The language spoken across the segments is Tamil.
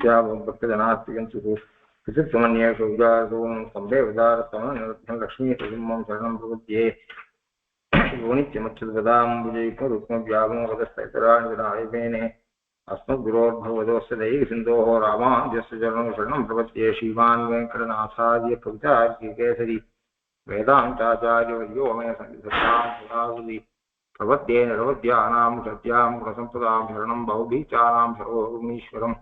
भक्तजनास्तिकं सुखु विचित्रमन्येषु उदारतों स्तम्भे उदारतमं लक्ष्मीप्रतिमं शरणं प्रपद्ये योनित्यमुच्युतपदाम्बुजैकरुक्मव्यामोहदस्तैतराणि विनायकेने अस्मद्गुरोर्भगवतोऽस्य दैकसिन्धोः रामानुजस्य चरणं शरणं प्रपद्ये श्रीमान् वेङ्कटनाथार्य कवितार्किकेसरी वेदान्ताचार्यवर्यो मे सन्निधत्तां सदाहृदि प्रपद्ये निरवद्यानां सत्यां गुणसम्पदां शरणं बहुभीचानां सर्वभूमीश्वरम्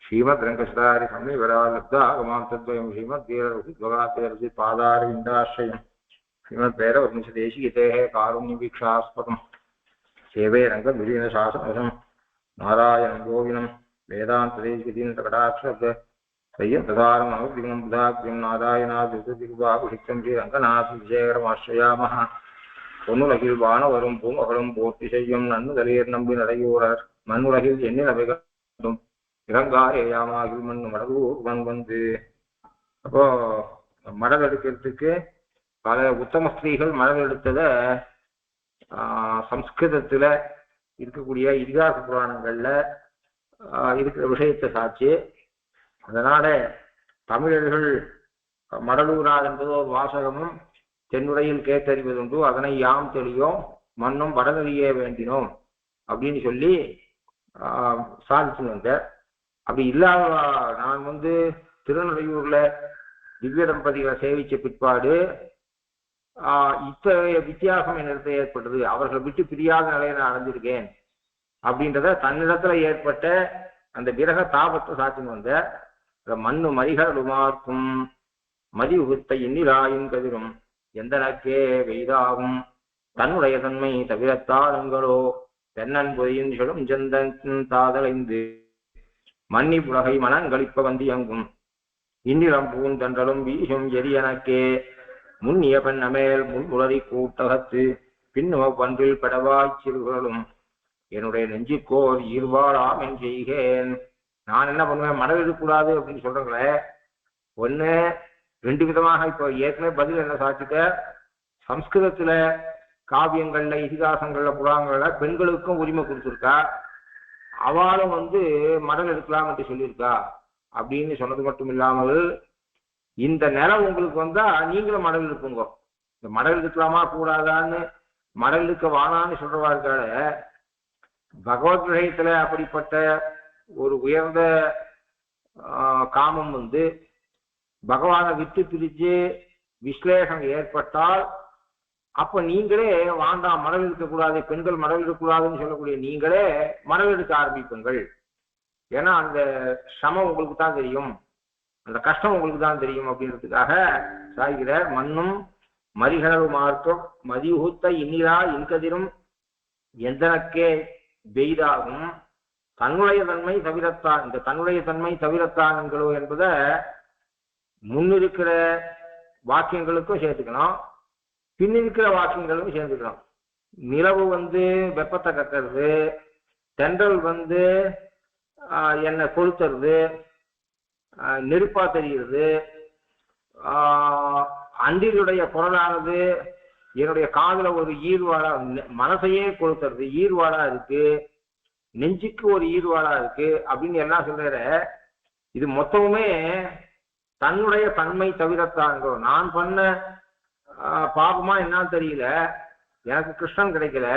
श्रीमद्रङ्गसदारि संविवरालब्धागमान्तद्वयं श्रीमद्वीररसिद्वगातेरसिपादारविन्दाश्रयं श्रीमद्भैरवंशदेशिकेतेः कारुण्यवीक्षास्पदं सेवे रङ्गधुरीनशासनसं नारायणं योगिनं वेदान्तदेशिकेतीन्द्रकटाक्षरद् सय्यदधारमनुद्दिनं बुधाग्र्यं नारायणादिर्दिग्बाहुषिक्तं श्रीरङ्गनाथविजयकरमाश्रयामः பொன்னுலகில் வானவரும் பூமகளும் போற்றி செய்யும் நன்னுதலியர் நம்பி நடையூரர் மண்ணுலகில் எண்ணிலவைகளும் இறங்காயாமாகில் மண் மடலூர் மண் வந்து. அப்போ மடல் எடுக்கிறதுக்கு பல உத்தம ஸ்திரீகள் மடல் எடுத்தத சம்ஸ்கிருதத்துல இருக்கக்கூடிய இதிகாச புராணங்கள்ல இருக்கிற விஷயத்தை சாட்சி. அதனால தமிழர்கள் மடலூரார் என்பது ஒரு வாசகமும் தென்னுரையில் கேட்டறிவதுண்டு, அதனை யாம் தெளியோம் மண்ணும் வடநெறியே வேண்டினோம் அப்படின்னு சொல்லி சாதிச்சுன்னு வந்தேன். அப்படி இல்லாத நான் திருநெல்லையூர்ல திவ்ய தம்பதிகளை சேவிச்ச பிற்பாடு இத்தகைய வித்தியாசம் என்னிடத்துல ஏற்பட்டது, அவர்களை விட்டு பிரியாத நிலையை நான் அடைஞ்சிருக்கேன் அப்படின்றத தன்னிடத்துல ஏற்பட்ட அந்த விரக தாபத்தை சாத்தின்னு வந்த மண்ணு மரிகளுமார்க்கும் மதி உகுத்த எண்ணிலாயும் கதிரும் எந்தனக்கே வெய்தாகும் தன்னுடைய தன்மை தவிரத்தாளுங்களோ தென்னன் பொதியின் சொல்லும் செந்தன் தாதலைந்து மன்னி புலகை மனங்களிப்ப வந்தியங்கும் இந்நிலம் பூந்தன்றலும் வீசும் எரியனக்கே முன்னிய பெண்ணமேல் முன்முளரி கூட்டகத்து பின்னும பன்றில் பெடவாய்ச் சிறுகுரலும் என்னுடைய நெஞ்சுக்கோர் ஈர்வாளாம் என் செய்கேன். நான் என்ன பண்ணுவேன், மடல் எடுக்கக்கூடாது அப்படின்னு சொல்றேங்களே. ஒன்று ரெண்டு விதமாக இப்போ ஏற்கனவே பதில் என்ன சாட்சிக்க, சம்ஸ்கிருதத்துல காவியங்கள்ல இதிகாசங்கள்ல புராணங்கள்ல பெண்களுக்கும் உரிமை கொடுத்துருக்கா, அவளும் மடல் எடுக்கலாம் என்று சொல்லியிருக்கா அப்படின்னு சொன்னது மட்டும் இல்லாமல் இந்த நிலம் உங்களுக்கு வந்தா நீங்களும் மடல் எடுப்புங்க. இந்த மடல் எடுக்கலாமா கூடாதான்னு மடல் எடுக்க வானான்னு சொல்றவா இருக்கால, பகவத் விஷயத்துல அப்படிப்பட்ட ஒரு உயர்ந்த காமம் பகவானை விட்டு பிரிச்சு விஸ்லேஷம் ஏற்பட்டால் அப்ப நீங்களே வாண்டாம் மடல் எடுக்கக்கூடாது, பெண்கள் மடல் எடுக்கக்கூடாதுன்னு சொல்லக்கூடிய நீங்களே மடல் எடுக்க ஆரம்பிப்புங்கள். ஏன்னா அந்த சிரமம் உங்களுக்கு தான் தெரியும், அந்த கஷ்டம் உங்களுக்கு தான் தெரியும் அப்படின்றதுக்காக சாய்கிறார். மண்ணும் மரிகனவு மார்க்கம் மதியுகுத்த இன்னிரா இன்கதிரும் எந்தனக்கே பெய்தாகும் தன்னுடைய தன்மை தவிரத்தான். இந்த தன்னுடைய தன்மை தவிரத்தான் என்களோ என்பதை முன்னிருக்கிற வாக்கியங்களுக்கும் சேர்த்துக்கணும், பின்னிருக்கிற வாக்கியங்களுக்கும் சேர்த்துக்கணும். நிலவு வெப்பத்தை கக்கிறது, தென்றல் என்னை கொளுத்துறது, நெருப்பா தெரிகிறது, அன்றினுடைய குரலானது என்னுடைய காதுல ஒரு ஈர்வாடா மனசையே கொளுத்துறது, ஈர்வாடா இருக்கு, நெஞ்சுக்கு ஒரு ஈர்வாடா இருக்கு அப்படின்னு எல்லாம் சொல்ற. இது மொத்தமுமே தன்னுடைய தன்மை தவிரத்தான்கிறோ. நான் பண்ண பாபமா என்னன்னு தெரியல, எனக்கு கிருஷ்ணன் கிடைக்கல,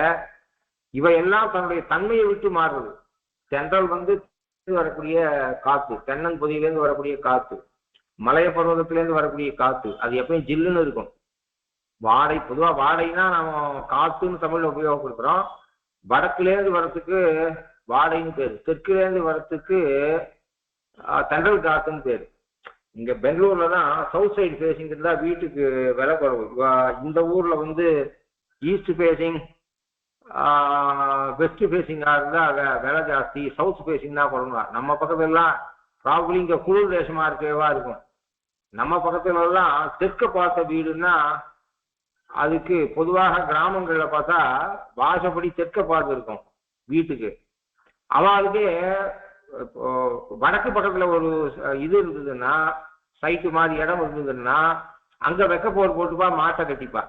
இவையெல்லாம் தன்னுடைய தன்மையை விட்டு மாறுறது. தென்றல் வரக்கூடிய காத்து, தென்னன் பொதியிலேருந்து வரக்கூடிய காத்து, மலைய பர்வதத்திலேருந்து வரக்கூடிய காத்து, அது எப்பயும் ஜில்லுன்னு இருக்கும். வாடை, பொதுவா வாடைன்னா நம்ம காத்துன்னு தமிழ்ல உபயோகப்படுத்துறோம். வடக்குலேருந்து வரத்துக்கு வாடைன்னு பேரு, தெற்குலேருந்து வரத்துக்கு தென்றல் காத்துன்னு பேரு. இங்க பெங்களூர்ல தான் சவுத் சைடு ஃபேசிங் இருந்தா வீட்டுக்கு விலை குறவு. இந்த ஊர்ல ஈஸ்ட் ஃபேசிங் வெஸ்ட் ஃபேசிங்கா இருந்தா விலை ஜாஸ்தி, சவுத் ஃபேசிங் தான் குறவா. நம்ம பக்கத்துல எல்லாம் ப்ராபபிளி இங்க குளிர் தேசமா இருக்கவா இருக்கும். நம்ம பக்கத்துல எல்லாம் தெற்க பார்த்த வீடுன்னா அதுக்கு பொதுவாக கிராமங்கள்ல பார்த்தா வாசப்படி தெற்க பார்த்து இருக்கும் வீட்டுக்கு. அவளுக்கு வடக்கு பக்கத்துல ஒரு இது இருந்ததுன்னா, சைட்டு மாதிரி இடம் இருந்ததுன்னா அங்க வெக்கப்போர் போட்டுப்பா, மாட்டை கட்டிப்பா.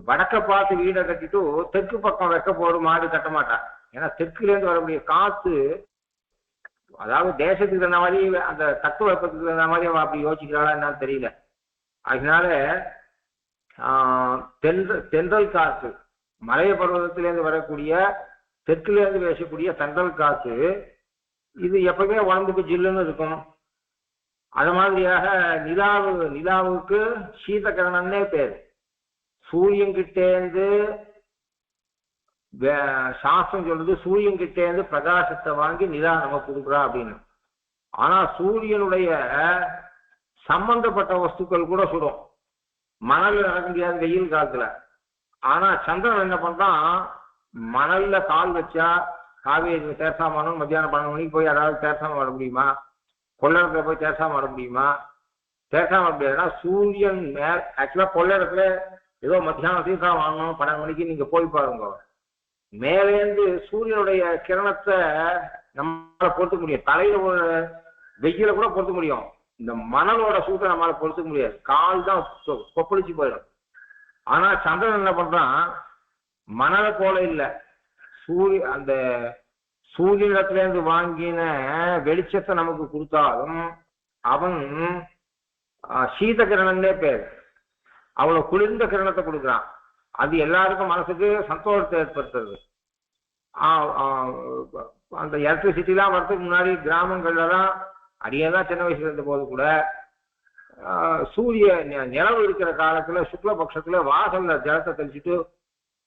வடக்க பார்த்து வீடை கட்டிட்டு தெற்கு பக்கம் வெக்கப்போர் மாடு கட்ட மாட்டா. ஏன்னா தெற்குலேருந்து வரக்கூடிய காத்து அதாவது தேசத்துக்கு தகுந்த மாதிரி அந்த தத்துவத்துக்கு தகுந்த மாதிரி அவ அப்படி யோசிக்கிறாளா என்னன்னு தெரியல. அதனால தென்றல் காற்று, மலைய பருவத்திலேருந்து வரக்கூடிய தெற்கிலேருந்து பேசக்கூடிய தென்றல் காற்று இது எப்பவுமே உடம்புக்கு ஜில்லுன்னு இருக்கும். அது மாதிரியாக நிலாவுக்கு சீதகிரணம்னே பேர். சூரியன் கிட்டேந்து சாஸ்திரம் சொல்றது சூரியன் கிட்டேந்து பிரகாசத்தை வாங்கி நிலா நம்ம கொடுக்குறா அப்படின்னு. ஆனா சூரியனுடைய சம்பந்தப்பட்ட வஸ்துக்கள் கூட சுடும். மணல்ல நடக்க முடியாது வெயில் காலத்துல. ஆனா சந்திரன் என்ன பண்றான், மணல்ல கால் வச்சா காவேரி தேர்சாமணும் மத்தியானம் 12 மணிக்கு போய் யாராவது தேர்சாம வர முடியுமா? கொள்ளடத்துல போய் தேர்சாம வர முடியுமா? தேர்சாம வர முடியாதுன்னா சூரியன் ஆக்சுவலா கொள்ளடத்துல ஏதோ மத்தியானம் தீர்த்தம் வாங்கணும் 12 மணிக்கு நீங்க போய் பாருங்க. மேலேந்து சூரியனுடைய கிரணத்தை நம்மளால பொறுத்துக்க முடியும். தலையில ஒரு வெயில கூட பொறுத்துக்க முடியும். இந்த மணலோட சூட்டை நம்மளால பொறுத்துக்க முடியாது. கால் தான் கொப்பளிச்சு போயிடும். ஆனா சந்திரன் என்ன பண்றான், மணலை போல இல்லை, அந்த சூரியனிடத்துல இருந்து வாங்கின வெளிச்சத்தை நமக்கு கொடுத்தாலும் அவன் சீத கிரணம்னே பேர். அவ்வளவு குளிர்ந்த கிரணத்தை கொடுக்குறான். அது எல்லாருக்கும் மனசுக்கு சந்தோஷத்தை ஏற்படுத்துறது. அந்த எலக்ட்ரிசிட்டிலாம் வரதுக்கு முன்னாடி கிராமங்கள்லாம் அடியேதான் சின்ன வயசுல இருந்த போது கூட சூரிய நிலவு இருக்கிற காலத்துல சுக்லபக்ஷத்துல வாசல்ல ஜலத்தை தெளிச்சுட்டு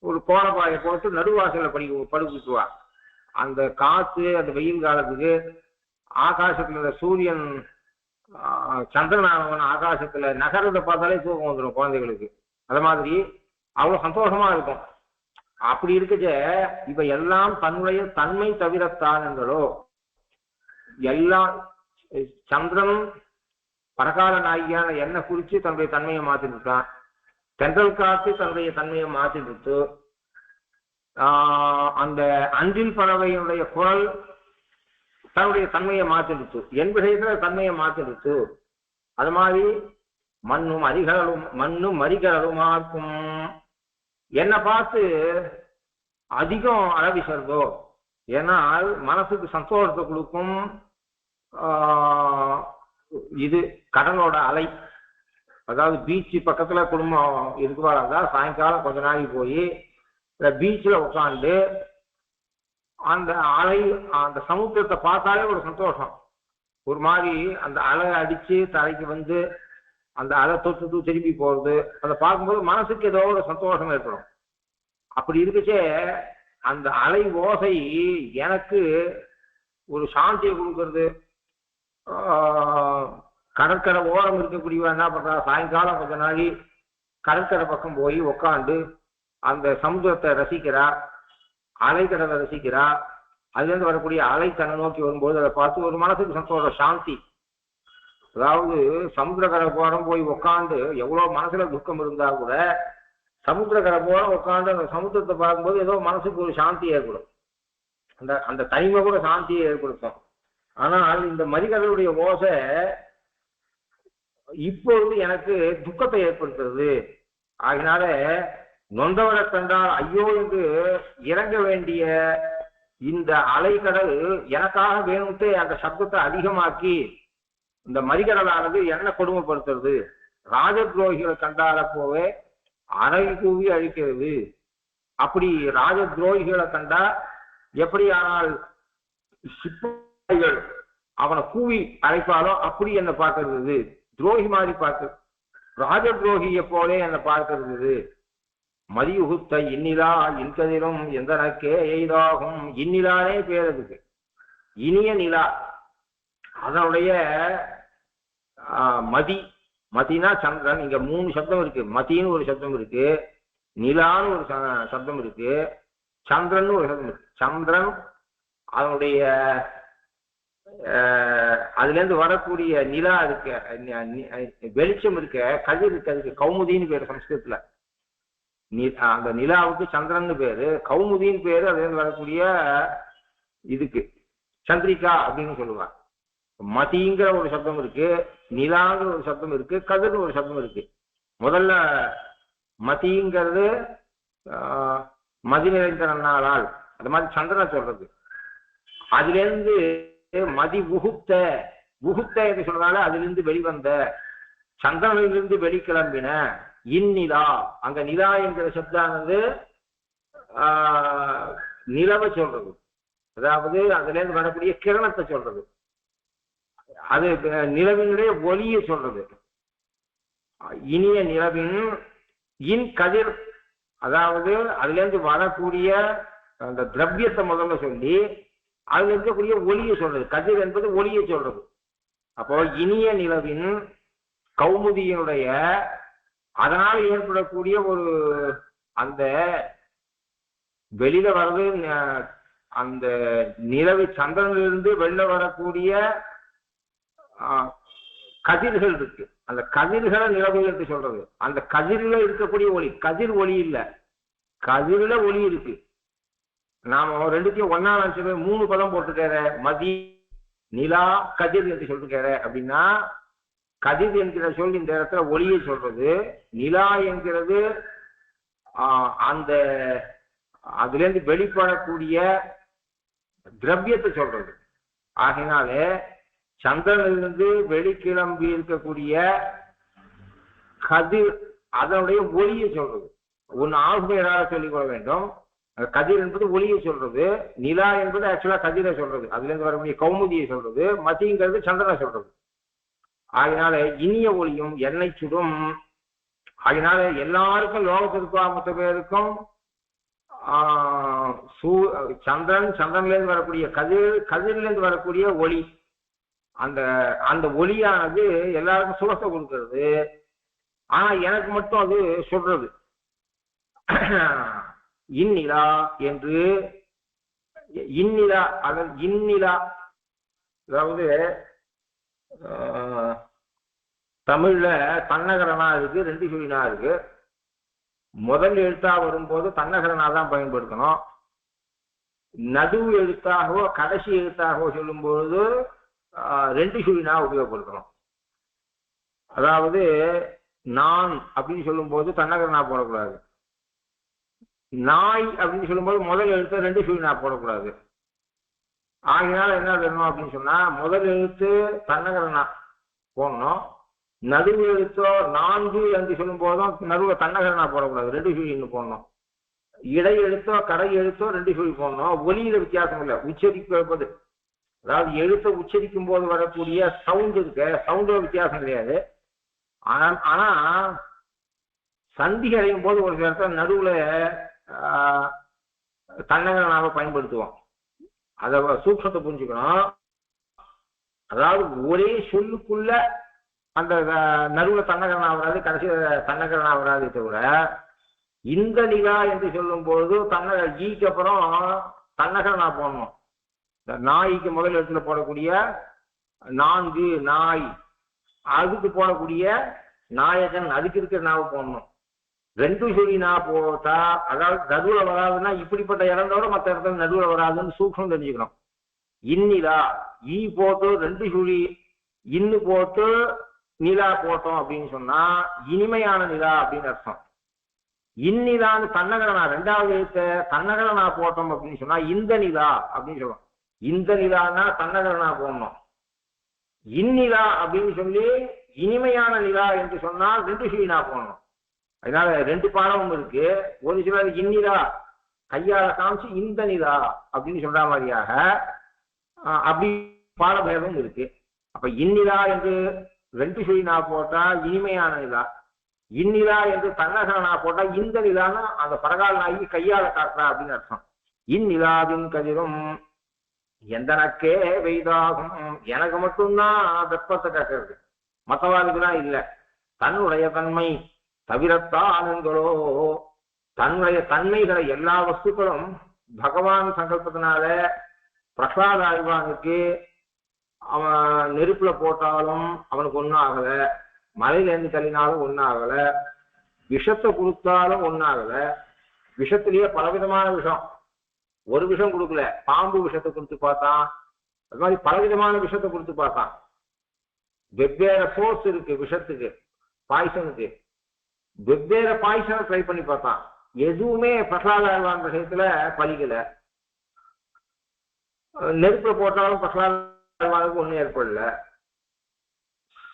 ஒரு கோலப்பாயை போட்டு நடுவாசல்ல படுக்குவா. அந்த காத்து அந்த வெயில் காலத்துக்கு ஆகாசத்துல சூரியன் சந்திரனானவன் ஆகாசத்துல நகரத்தை பார்த்தாலே தூக்கம் வந்துடும் குழந்தைகளுக்கு. அது மாதிரி அவ்வளவு சந்தோஷமா இருக்கும். அப்படி இருக்குச்ச இப்ப எல்லாம் தன்னுடைய தன்மை தவிரத்தான் என்றோ எல்லாம் சந்திரன் பரகால நாயகியான என்ன குறிச்சு தன்னுடைய தன்மையை மாற்றி விட்டான். தென்றல் காத்து தன்னுடைய தன்மையை மாற்றி விட்டு அந்த அன்றில் பறவையினுடைய குரல் தன்னுடைய தன்மையை மாற்றிடுத்து, என் விஷயத்துல தன்மையை மாற்றிடுத்து. அது மாதிரி மண்ணும் மறிகடலுமாக்கும் என்னை பார்த்து அதிகம் அளவிசர்தோ. ஏன்னால் மனசுக்கு சந்தோஷத்தை கொடுக்கும் இது கடலோட அலை. அதாவது பீச்சு பக்கத்துல குடும்பம் இருக்குவாங்க, சாயங்காலம் கொஞ்ச நாளைக்கு போய் பீச்சில் உட்காந்து அந்த அலை அந்த சமுத்திரத்தை பார்த்தாலே ஒரு சந்தோஷம். ஒரு மாதிரி அந்த அலை அடிச்சு தலைக்கு வந்து அந்த அலை தொட்டு திரும்பி போறது, அதை பார்க்கும்போது மனசுக்கு ஏதோ ஒரு சந்தோஷம் ஏற்படும். அப்படி இருக்குச்சே அந்த அலை ஓசை எனக்கு ஒரு சாந்தியை கொடுக்கறது. கடற்கரை ஓரம் இருக்கக்கூடியவன் என்ன பண்றா, சாயங்காலம் கொஞ்ச நாளி கடற்கரை பக்கம் போய் உக்காந்து அந்த சமுத்திரத்தை ரசிக்கிறா, அலைக்கடலை ரசிக்கிறா. அதுலேருந்து வரக்கூடிய அலை தன்னை நோக்கி வரும்போது அதை பார்த்து ஒரு மனசுக்கு சந்தோஷம், சாந்தி. அதாவது சமுத்திரக்கரை போறம் போய் உக்காந்து எவ்வளவு மனசுல துக்கம் இருந்தா கூட சமுத்திரக்கரை போற உட்காந்து அந்த சமுத்திரத்தை பார்க்கும்போது ஏதோ மனசுக்கு ஒரு சாந்தி ஏற்படும். அந்த அந்த தனிமை கூட சாந்தியை ஏற்படுத்தும். ஆனால் இந்த மறிகடலுடைய ஓசை இப்பொழுது எனக்கு துக்கத்தை ஏற்படுத்துறது. ஆகினால நொந்தவரை கண்டால் ஐயோ என்று இறங்க வேண்டிய இந்த அலைக்கடல் எனக்காக வேணும்ட்டு அந்த சப்தத்தை அதிகமாக்கி இந்த மறிகடலானது என்ன கொடுமைப்படுத்துறது. ராஜத்ரோகிகளை கண்டால போவே அறை கூவி அழிக்கிறது. அப்படி ராஜ துரோகிகளை கண்டா எப்படி ஆனால் சிப்பாய்கள் அவனை கூவி அழைப்பாலோ அப்படி என்னை பார்க்கறது. துரோகி மாதிரி பார்க்க ராஜ துரோகியை போலே என்னை பார்க்கறது. மதியுகுத்த இன்னிலா இன்கதிலும் எந்தனக்கே எய்தாகும். இன்னிலானே பேரதுக்கு இனிய நிலா. அதனுடைய மதினா சந்திரன். இங்க 3 சப்தம் இருக்கு. மதின்னு ஒரு சப்தம் இருக்கு, நிலான்னு ஒரு சப்தம் இருக்கு, சந்திரன் ஒரு சப்தம் இருக்கு. சந்திரன் அதனுடைய அதுல இருந்து வரக்கூடிய நிலா இருக்க வெளிச்சம் இருக்க கதிர் இருக்கு, அதுக்கு கௌமுதின்னு பேரு சம்ஸ்கிருதத்துல. அந்த நிலாவுக்கு சந்திரன் பேரு, கௌமுதின்னு பேரு. அதுல இருந்து வரக்கூடிய இதுக்கு சந்திரிகா அப்படின்னு சொல்லுவாங்க. மதிங்கிற ஒரு சப்தம் இருக்கு, நிலாங்கிற ஒரு சப்தம் இருக்கு, கதிர்னு ஒரு சப்தம் இருக்கு. முதல்ல மதிங்கிறது மதி நிறைந்த நாளால் அது மாதிரி சந்திரனை சொல்றது. அதுல இருந்து மதி உகுத்த உகுத்த என்று சொல்றாங்க, அதிலிருந்து வெளிவந்த, சந்திரனிலிருந்து வெளிக்கிளம்பின இந்நிலா. அங்க நிலா என்கிற சப்தானது நிலவை சொல்றது, அதாவது அதுல இருந்து வரக்கூடிய கிரணத்தை சொல்றது, அது நிலவினுடைய ஒளியை சொல்றது. இனிய நிலவின் இன் கதிர், அதாவது அதுல இருந்து வரக்கூடிய அந்த திரவியத்தை முதல்ல சொல்லி அதுல இருக்கக்கூடிய ஒளியை சொல்றது. கதிர் என்பது ஒளியை சொல்றது. அப்போ இனிய நிலவின் கௌமுதியினுடைய அதனால் ஏற்படக்கூடிய ஒரு அந்த வெளியில வர்றது, அந்த நிலவு சந்திரனிலிருந்து வெளில வரக்கூடிய கதிர்கள் இருக்கு. அந்த கதிர்களை நிலவு என்று சொல்றது. அந்த கதிரில இருக்கக்கூடிய ஒளி, கதிர் ஒளி இல்லை, கதிரில ஒளி இருக்கு. நாம ரெண்டுத்தையும் ஒன்னா நினைச்சு 3 பதம் போட்டுக்கிற, மதி நிலா கதிர் என்று சொல்லிருக்கிற அப்படின்னா, கதிர் என்கிற சொல் இந்த இடத்துல ஒளியை சொல்றது, நிலா என்கிறது அந்த அதுல இருந்து வெளிப்படக்கூடிய திரவியத்தை சொல்றது. ஆகினாலே சந்திரனிலிருந்து வெளிக்கிளம்பி இருக்கக்கூடிய கதிர் அதனுடைய ஒளியை சொல்றது. ஒன்னு ஆகுமையராக சொல்லிக் கொள்ள வேண்டும். கதிர் என்பது ஒளியை சொல்றது, நிலா என்பது ஆக்சுவலா கதிரை சொல்றது, அதுல இருந்து வரக்கூடிய கௌமுதியை சொல்றது, மதிங்கிறது சந்திரனை சொல்றது. ஆகினால இனிய ஒளியும் எண்ணெய் சுடும். ஆகினால எல்லாருக்கும் லோகத்திற்கும் மொத்த பேருக்கும் சந்திரன், சந்திரன்லேருந்து வரக்கூடிய கதிர், கதிரிலிருந்து வரக்கூடிய ஒளி, அந்த அந்த ஒளியானது எல்லாருக்கும் சுகத்தை கொடுக்கிறது. ஆனா எனக்கு மட்டும் அது சொல்றது. இந்நிலா என்று இந்நிலா, அதாவது இந்நிலா, அதாவது தமிழ்ல தன்னகரனா இருக்கு, 2 சுழினா இருக்கு. முதல் எழுத்தா வரும்போது தன்னகரனா தான் பயன்படுத்தணும். நடுவு எழுத்தாகவோ கடைசி எழுத்தாகவோ சொல்லும் பொழுது 2 சுழினா உபயோகப்படுத்தணும். அதாவது நான் அப்படின்னு சொல்லும் போது தன்னகரனா போடக்கூடாது. நாய் அப்படின்னு சொல்லும்போது முதல் எழுத்து 2 சுழினா போடக்கூடாது. ஆகினால என்ன வேணும் அப்படின்னு சொன்னா, முதல் எழுத்து தன்னகரனா போடணும். நடுவு எழுத்தோ 4 என்று சொல்லும் போதும் நடுவுல தன்னகரனா போடக்கூடாது, 2 சுழின்னு போடணும். இடை எழுத்தோ கடை எழுத்தோ 2 சுழி போடணும். ஒலியில வித்தியாசம் இல்லை, உச்சரிப்பது, அதாவது எழுத்தை உச்சரிக்கும் போது வரக்கூடிய சவுண்ட் இருக்கு, சவுண்ட்ல வித்தியாசம் கிடையாது. ஆனா சந்தி அடையும் போது ஒரு இடத்துல நடுவுல தன்னகரனாக பயன்படுத்துவோம். அதை சூக்ஷத்தை புரிஞ்சுக்கணும். அதாவது ஒரே சொல்லுக்குள்ள அந்த நடுவுல தன்னகரனா வராது, கடைசியில தன்னகரனா வராது. தவிர இந்த நிலா என்று சொல்லும் பொழுது ஈக்கு அப்புறம் தன்னகரனா போடணும். நாய்க்கு முதல் இடத்துல போடக்கூடிய 4 நாய், அதுக்கு போடக்கூடிய நாயகன், அதுக்கு இருக்கிற நாவை போடணும். 2 சுழி நா போட்டா, அதாவது நடுவுல வராதுன்னா இப்படிப்பட்ட இடத்தோட மற்ற இடத்துல நடுவுல வராதுன்னு சூக்ஷம் தெரிஞ்சுக்கணும். இந்நிலா ஈ போட்டு 2 சுழி இன்னு போட்டு நிலா போட்டோம் அப்படின்னு சொன்னா இனிமையான நிலா அப்படின்னு அர்த்தம். இந்நிலான்னு தன்னகரனா 2வது எழுத்த தன்னகரனா போட்டோம் அப்படின்னு சொன்னா இந்த நிலா அப்படின்னு சொல்லுவோம். இந்த நிலான்னா தன்னகரனா போடணும். இந்நிலா அப்படின்னு சொல்லி இனிமையான நிலா என்று சொன்னால் 2 சுழினா போடணும். அதனால 2 பாடமும் இருக்கு. ஒரு சிலர் இந்நிலா கையால காமிச்சு இந்த நிலா அப்படின்னு சொல்ற மாதிரியாக அப்படி பாடபேதமும் இருக்கு. அப்ப இந்நிலா என்று 2 சுழினா போட்டா இனிமையான நிலா, இந்நிலா என்று தன்னகரனா போட்டா இந்த நிலான்னு அந்த பரகால் நாயகி கையால காட்டுறா அப்படின்னு அர்த்தம். இந்நிலாவின் கதிரும் எந்தனக்கே வெய்தாகும், எனக்கு மட்டும்தான் வெப்பத்தை காட்டுறது, மற்றவாளுக்குதான் இல்லை. தன்னுடைய தன்மை தவிரத்தானுங்களோ, தன்னுடைய தன்மைகளை எல்லா வஸ்துக்களும் பகவான் சங்கல்பத்தினால பிரகலாத ஆழ்வானுக்கு அவன் நெருப்புல போட்டாலும் அவனுக்கு ஒன்றும் ஆகல, மலையிலேருந்து தள்ளினாலும் ஒன்றும் ஆகல, விஷத்தை கொடுத்தாலும் ஒன்றும் ஆகல. விஷத்திலேயே பலவிதமான விஷம், ஒரு விஷம் கொடுக்கல, பாம்பு விஷத்தை கொடுத்து பார்த்தான், அது மாதிரி பலவிதமான விஷத்தை கொடுத்து பார்த்தான். வெவ்வேறு ஃபோர்ஸ் இருக்கு விஷத்துக்கு, பாய்சனுக்கு, வெவ்வேறு பாய்சனை ட்ரை பண்ணி பார்த்தான். எதுவுமே பிரகலாத விஷயத்துல பலிக்கல. நெருப்புல போட்டாலும் பிரகலாத ஒன்றும் ஏற்படல.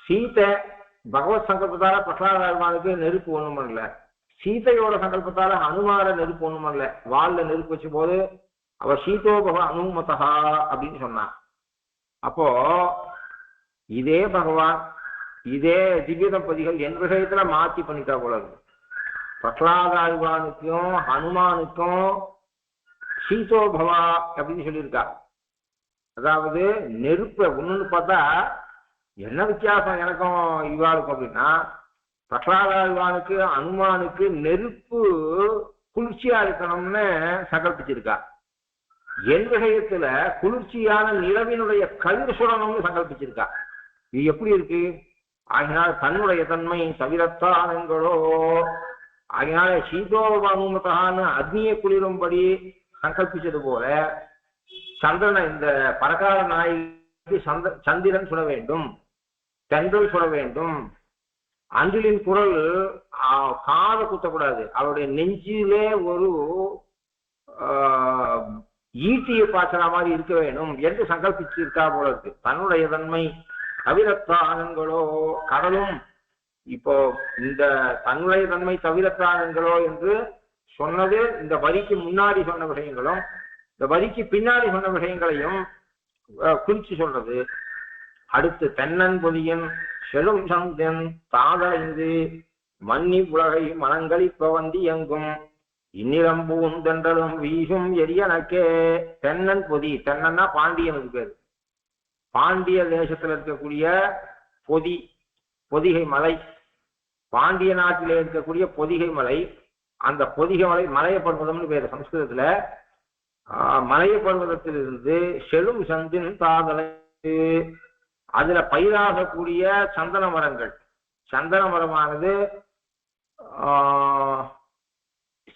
சீதை பகவத் சங்கல்பத்தால பிரகலாதாழ்வானுக்கு நெருப்பு ஒண்ணும் பண்ணல. சீதையோட சங்கல்பத்தால ஹனுமார நெருப்பு ஒண்ணும் பண்ணல. வால்ல நெருப்பு வச்ச போது அவ சீதோபவ அனுமதா அப்படின்னு சொன்னான். அப்போ இதே பகவான் இதே திவ்ய தம்பதிகள் என் விஷயத்துல மாத்தி பண்ணிட்டா போல இருக்கு. பிரகலாதாழ்வானுக்கும் ஹனுமானுக்கும் சீதோபவா அப்படின்னு சொல்லியிருக்கா. அதாவது நெருப்ப ஒண்ணுன்னு பார்த்தா என்ன வித்தியாசம் எனக்கும் இவாளுக்கும் அப்படின்னா, பிரகலாதாழ்வானுக்கு அனுமானுக்கு நெருப்பு குளிர்ச்சியா இருக்கணும்னு சங்கல்பிச்சிருக்கா. என் விஷயத்துல குளிர்ச்சியான நிலவினுடைய கதிர் சுடணும்னு சங்கல்பிச்சிருக்கா. இது எப்படி இருக்கு? ஆகினால் தன்னுடைய தன்மை தவிரத்தானங்களோ, ஆகினால சீதோபானுமதான்னு அக்னியை குளிரும்படி சங்கல்பிச்சது போல சந்திரனை இந்த பரகால நாய்க்கு சந்திரன் சுட வேண்டும், தென்றல் சுட வேண்டும். அஞ்சலின் குரல் காத குத்தக்கூடாது, அவருடைய நெஞ்சிலே ஒரு ஈட்டியை பாய்ச்சற மாதிரி இருக்க வேண்டும் என்று சங்கல்பிச்சிருக்கா போல இருக்கு. தன்னுடைய தன்மை தவிரத்தானங்களோ, கடலும் இப்போ இந்த தன்னுடைய தன்மை தவிரத்தானங்களோ என்று சொன்னது இந்த வரிக்கு முன்னாடி சொன்ன விஷயங்களும் இந்த வரிக்கு பின்னாடி சொன்ன விஷயங்களையும் குறிச்சு சொல்றது. அடுத்து தென்னன் பொதியன் செழும் சந்தன் தாதலைந்து மன்னி உலகை மனங்களிப்ப வந்தி எங்கும் இந்நிலம்பூன் தென்றலும் வீசும் எரியனக்கே. தென்னன் பொதி, தென்னன்னா பாண்டியனுக்கு பேரு. பாண்டிய தேசத்துல இருக்கக்கூடிய பொதி, பொதிகை மலை, பாண்டிய நாட்டிலே இருக்கக்கூடிய பொதிகை மலை. அந்த பொதிகை மலை மலைய பர்வதம்னு பேரு சம்ஸ்கிருதத்துல. மலைய பர்வதத்திலிருந்து செழும் சந்தின் தாதலை, அதுல பயிராகக்கூடிய சந்தன மரங்கள். சந்தன மரமானது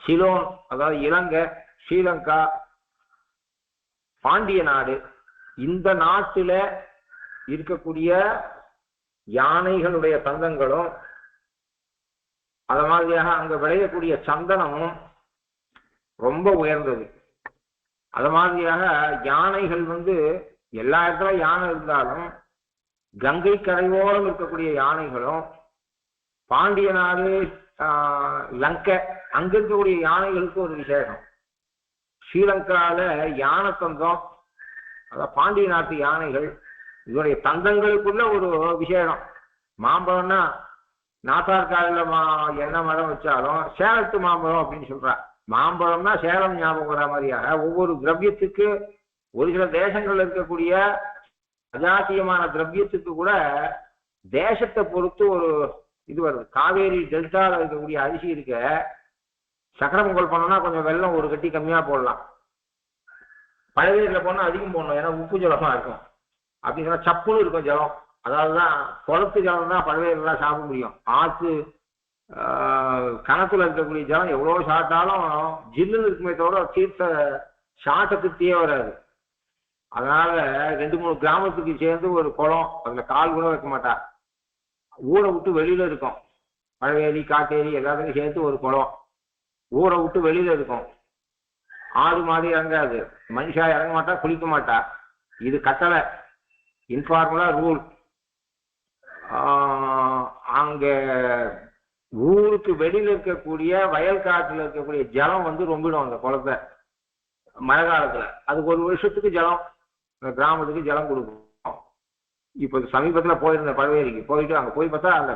சிலோன், அதாவது இலங்கை, ஸ்ரீலங்கா, பாண்டிய நாடு, இந்த நாட்டில இருக்கக்கூடிய யானைகளுடைய தந்தங்களும் அத மாதிரியாக அங்க விளையக்கூடிய சந்தனமும் ரொம்ப உயர்ந்தது. அது மாதிரியாக யானைகள் எல்லா இடத்துல யானை இருந்தாலும் கங்கை கரையோரம் இருக்கக்கூடிய யானைகளும், பாண்டிய நாடு லங்கை அங்க இருக்கக்கூடிய யானைகளுக்கு ஒரு விசேஷம். ஸ்ரீலங்கால யானை தந்தம், அதாவது பாண்டிய நாட்டு யானைகள், இதனுடைய தந்தங்களுக்குள்ள ஒரு விசேஷம். மாம்பழம்னா நாத்தார்காலில் என்ன மரம் வச்சாலும் சேலத்து மாம்பழம் அப்படின்னு சொல்றா. மாம்பழம்னா சேலம் ஞாபகம் வர மாதிரியாக ஒவ்வொரு திரவியத்துக்கு, ஒரு சில தேசங்கள்ல இருக்கக்கூடிய அஜாத்தியமான திரவியத்துக்கு கூட தேசத்தை பொறுத்து ஒரு இது வருது. காவேரி டெல்டால இருக்கக்கூடிய அரிசி இருக்க, சக்கரை பொங்கல் பண்ணோம்னா கொஞ்சம் வெள்ளம் ஒரு கட்டி கம்மியா போடலாம், பழவேரியில் போனா அதிகம் போடணும், ஏன்னா உப்பு ஜலமா இருக்கும். அப்படின்னு சொன்னா சப்புன்னு இருக்கும் ஜலம். அதாவதுதான் குளத்து ஜலம் தான் பழவேரிலாம் சாப்பிட முடியும். ஆற்று கணத்துல இருக்கக்கூடிய ஜலம் எவ்வளவு சாப்பிட்டாலும் ஜில்லுன்னு இருக்குமே தவிர தீர்த்த சாட்டத்துக்கே வராது. அதனால 2-3 கிராமத்துக்கு சேர்ந்து ஒரு குளம், அதுல கால் கூட வைக்க மாட்டா, ஊரை விட்டு வெளியில இருக்கும். பழவேரி காட்டேரி எல்லாத்துக்கும் சேர்த்து ஒரு குளம் ஊரை விட்டு வெளியில இருக்கும். ஆடு மாதிரி இறங்காது, மனுஷா இறங்க மாட்டா, குளிக்க மாட்டா. இது கட்டளை, இன்ஃபார்மலா ரூல். அங்க ஊருக்கு வெளியில இருக்கக்கூடிய வயல் காட்டுல இருக்கக்கூடிய ஜலம் ரொம்பிடும் அந்த குளத்தை மழை காலத்துல. அதுக்கு ஒரு வருஷத்துக்கு ஜலம் கிராமத்துக்கு ஜலம் கொடுக்கும். இப்ப சமீபத்துல போயிருந்த பழவேரிக்கு போயிட்டு அங்க போய் பார்த்தா அந்த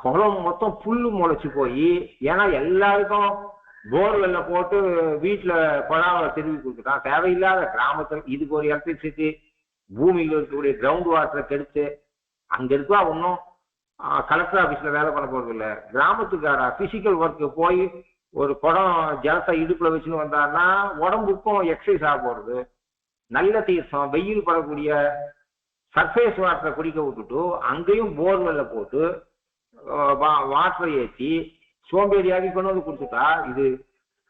குளம் மொத்தம் புல்லு முளைச்சு போய், ஏன்னா எல்லாருக்கும் போர்வெல்ல போட்டு வீட்டுல குழாவை திரும்பி கொடுத்துட்டான். தேவையில்லாத கிராமத்துல இதுக்கு ஒரு எலக்ட்ரிசிட்டி, பூமியில் இருக்கக்கூடிய கிரவுண்ட் வாட்டரை கெடுத்து அங்க இருக்கா. ஒன்றும் கலெக்டர் ஆபீஸ்ல வேலை பண்ண போறது இல்லை, கிராமத்துக்காரா பிசிக்கல் ஒர்க்கு போய் ஒரு குடம் ஜலத்தை இடுப்புல வச்சுன்னு வந்தாருன்னா உடம்புக்கும் எக்ஸசைஸ் ஆக போறது. நல்ல தீர்த்தம், வெயில் படக்கூடிய சர்ஃபேஸ் வாட்டரை குடிக்க விட்டுட்டு அங்கேயும் போர்வெல்ல போட்டு வாட்டரை ஏற்றி சோம்பேறியாகி கொண்டு வந்து கொடுத்துட்டா இது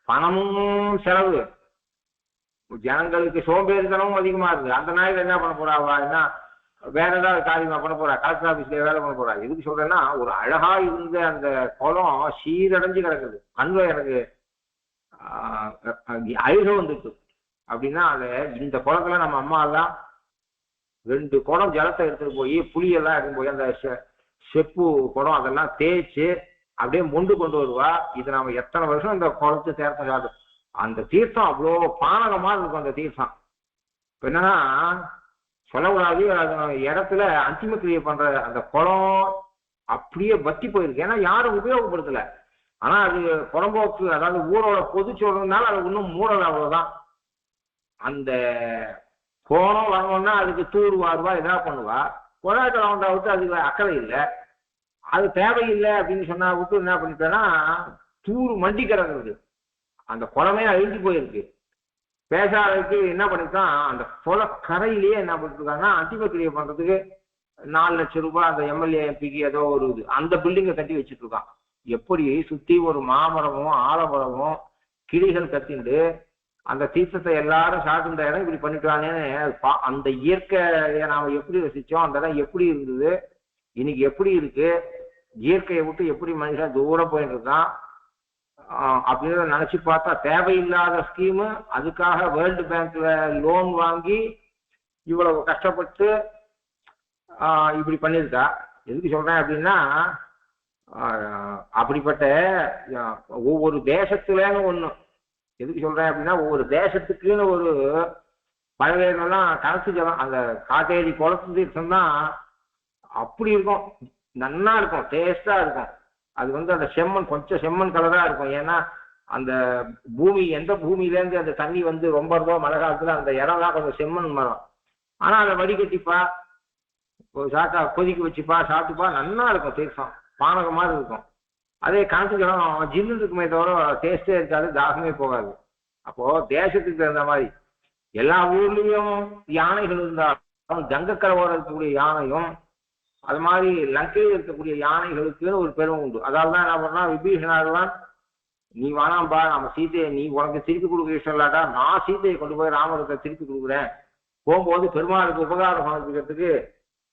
பணமும் செலவு, ஜனங்களுக்கு சோம்பேறித்தனமும் அதிகமா இருக்கு. அந்த நாயில் என்ன பண்ண போறாவா, என்ன வேற ஏதாவது காரியமா பண்ண போறா, கலெக்டர் ஆபீஸ்ல வேலை பண்ண போறா. எதுக்கு சொல்றேன்னா, ஒரு அழகா இருந்த அந்த குளம் சீரடைஞ்சு கிடக்குது. அங்க எனக்கு அழுக வந்துட்டு அப்படின்னா, அது இந்த குளத்துல நம்ம அம்மா எல்லாம் 2 குடம் ஜலத்தை எடுத்துட்டு போய் புளியெல்லாம் எடுத்துட்டு போய் அந்த செப்பு குடம் அதெல்லாம் தேய்ச்சி அப்படியே மொண்டு கொண்டு வருவா. இது நாம எத்தனை வருஷம் இந்த குளத்து தீர்த்தம் சாப்பிடும். அந்த தீர்த்தம் அவ்வளோ பானகமா இருக்கும். அந்த தீர்த்தம் இப்ப என்னன்னா சொல்லக்கூடாது, இடத்துல அந்திம கிரியை பண்ற அந்த குளம் அப்படியே வத்தி போயிருக்கு. ஏன்னா யாரும் உபயோகப்படுத்தல. ஆனா அது புறம்போக்கு, அதாவது ஊரோட பொது சொல்றதுனால அது இன்னும் மூடல, அவ்வளவுதான். அந்த கோணம் வரணும்னா அதுக்கு தூர் வாருவா, எதா பண்ணுவா. கொடாட்டம் வந்தா விட்டு அதுக்கு அக்கறை இல்லை, அது தேவையில்லை அப்படின்னு சொன்னா விட்டு என்ன பண்ணிட்டேன்னா தூர் மண்டி கிடக்குறது. அந்த குளமே அழிஞ்சு போயிருக்கு. பேசாததுக்கு என்ன பண்ணிருக்கான், அந்த குள கரையிலேயே என்ன பண்ணிருக்காங்கன்னா அந்திம கிரியை பண்றதுக்கு 4 லட்சம் ரூபாய் அந்த எம்எல்ஏ எம்பிக்கு ஏதோ ஒரு இது அந்த பில்டிங்கை கட்டி வச்சுட்டு இருக்கான். எப்படி சுத்தி ஒரு மாமரமும் ஆலமரமும் கிளிகள் கத்திண்டு அந்த தீர்த்தத்தை எல்லாரும் சாப்பிட்ட இடம் இப்படி பண்ணிட்டாங்கன்னு அந்த இயற்கையை நாம எப்படி ரசிச்சோம், அந்த இடம் எப்படி இருந்தது, இன்னைக்கு எப்படி இருக்கு, இயற்கையை விட்டு எப்படி மனுஷன் தூரம் போயிட்டு இருக்கான் அப்படின்னு நினைச்சு பார்த்தா தேவையில்லாத ஸ்கீமு. அதுக்காக வேர்ல்டு பேங்க்ல லோன் வாங்கி இவ்வளவு கஷ்டப்பட்டு இப்படி பண்ணியிருக்கா. எதுக்கு சொல்றேன் அப்படின்னா அப்படிப்பட்ட ஒவ்வொரு தேசத்துலன்னு ஒண்ணு. எதுக்கு சொல்றேன் அப்படின்னா ஒவ்வொரு தேசத்துக்குன்னு ஒரு பழவேலாம் கணக்கு ஜலம். அந்த காட்டேரி குளத்து தீர்த்தம் தான் அப்படி இருக்கும், நன்னா இருக்கும், டேஸ்டா இருக்கும். அது அந்த செம்மண் கொஞ்சம் செம்மண் கலரா இருக்கும். ஏன்னா அந்த பூமி எந்த பூமியிலேருந்து அந்த தண்ணி ரொம்ப இருந்தோ மழை காலத்துல அந்த இடம்லாம் கொஞ்சம் செம்மண் மரம். ஆனா அதை வடிகட்டிப்பா, சாட்டா கொதிக்க வச்சுப்பா, சாப்பிட்டுப்பா, நன்னா இருக்கும். தீர்த்தம் பானகம் மாதிரி இருக்கும். அதே கணக்கு ஜலம் ஜில்லு இருக்குமே தவிர டேஸ்டே இருக்காது, தாகமே போகாது. அப்போ தேசத்துக்கு தகுந்த மாதிரி எல்லா ஊர்லயும் யானைகள் இருந்தாலும் கங்கக்கரை ஓரம் இருக்கக்கூடிய யானையும் அது மாதிரி லங்கையில் இருக்கக்கூடிய யானைகளுக்குன்னு ஒரு பெருமை உண்டு. அதால்தான் என்ன பண்ணா விபீஷணாருவான், நீ வேணாம்பா நம்ம சீதையை நீ உனக்கு திருப்பி கொடுக்க இஷ்டம் இல்லாட்டா நான் சீதையை கொண்டு போய் ராமருக்கு திருப்பி கொடுக்குறேன். போகும்போது பெருமாளுக்கு உபகாரம் சமர்ப்பிக்கிறதுக்கு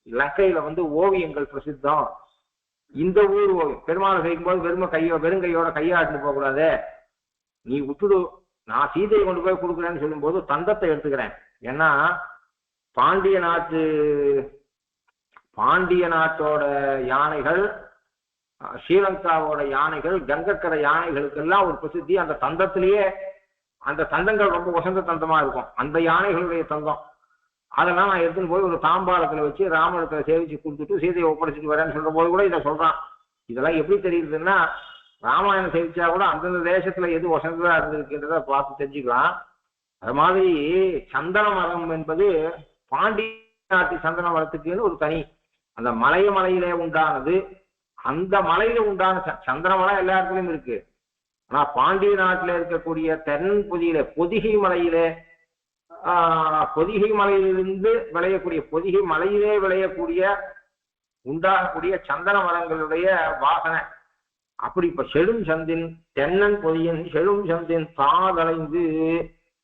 லங்கையில ஓவியங்கள் பிரசித்தம். இந்த ஊர் ஓவியம் பெருமாளை செய்யும்போது வெறுங்கையோட கையாட்டுன்னு போகக்கூடாது, நீ விட்டுடு, நான் சீதையை கொண்டு போய் கொடுக்குறேன்னு சொல்லும் போது தந்தத்தை எடுத்துக்கிறேன். ஏன்னா பாண்டிய நாட்டோட யானைகள், ஸ்ரீலங்காவோட யானைகள், கங்கக்கரை யானைகளுக்கெல்லாம் ஒரு பிரசித்தி. அந்த தந்தத்திலேயே அந்த தந்தங்கள் ரொம்ப வசந்த தந்தமா இருக்கும். அந்த யானைகளுடைய தந்தம் அதெல்லாம் நான் எடுத்துன்னு போய் ஒரு தாம்பாளத்துல வச்சு ராமணத்தை சேவிச்சு கொடுத்துட்டு சீதையை ஒப்படைச்சிட்டு வரேன்னு சொல்ற போது கூட இதை சொல்றான். இதெல்லாம் எப்படி தெரியுதுன்னா ராமாயணம் சேவிச்சா கூட அந்தந்த தேசத்துல எது வசந்ததா இருந்திருக்கின்றத பார்த்து தெரிஞ்சுக்கலாம். அது மாதிரி சந்தன மரம் என்பது பாண்டிய நாட்டு சந்தன மரத்துக்குன்னு ஒரு தனி அந்த மலையிலே உண்டானது. அந்த மலையில உண்டான சந்தன மரம் எல்லா இடத்துலயும் இருக்கு. ஆனா பாண்டிய நாட்டில இருக்கக்கூடிய தென்பொதியில பொதிகை மலையிலிருந்து விளையக்கூடிய பொதிகை மலையிலே விளையக்கூடிய உண்டாகக்கூடிய சந்தன மரங்களுடைய வாசனை அப்படி. இப்ப செழும் சந்தின் தென்னன் பொதியின் செழும் சந்தின் தாதலைந்து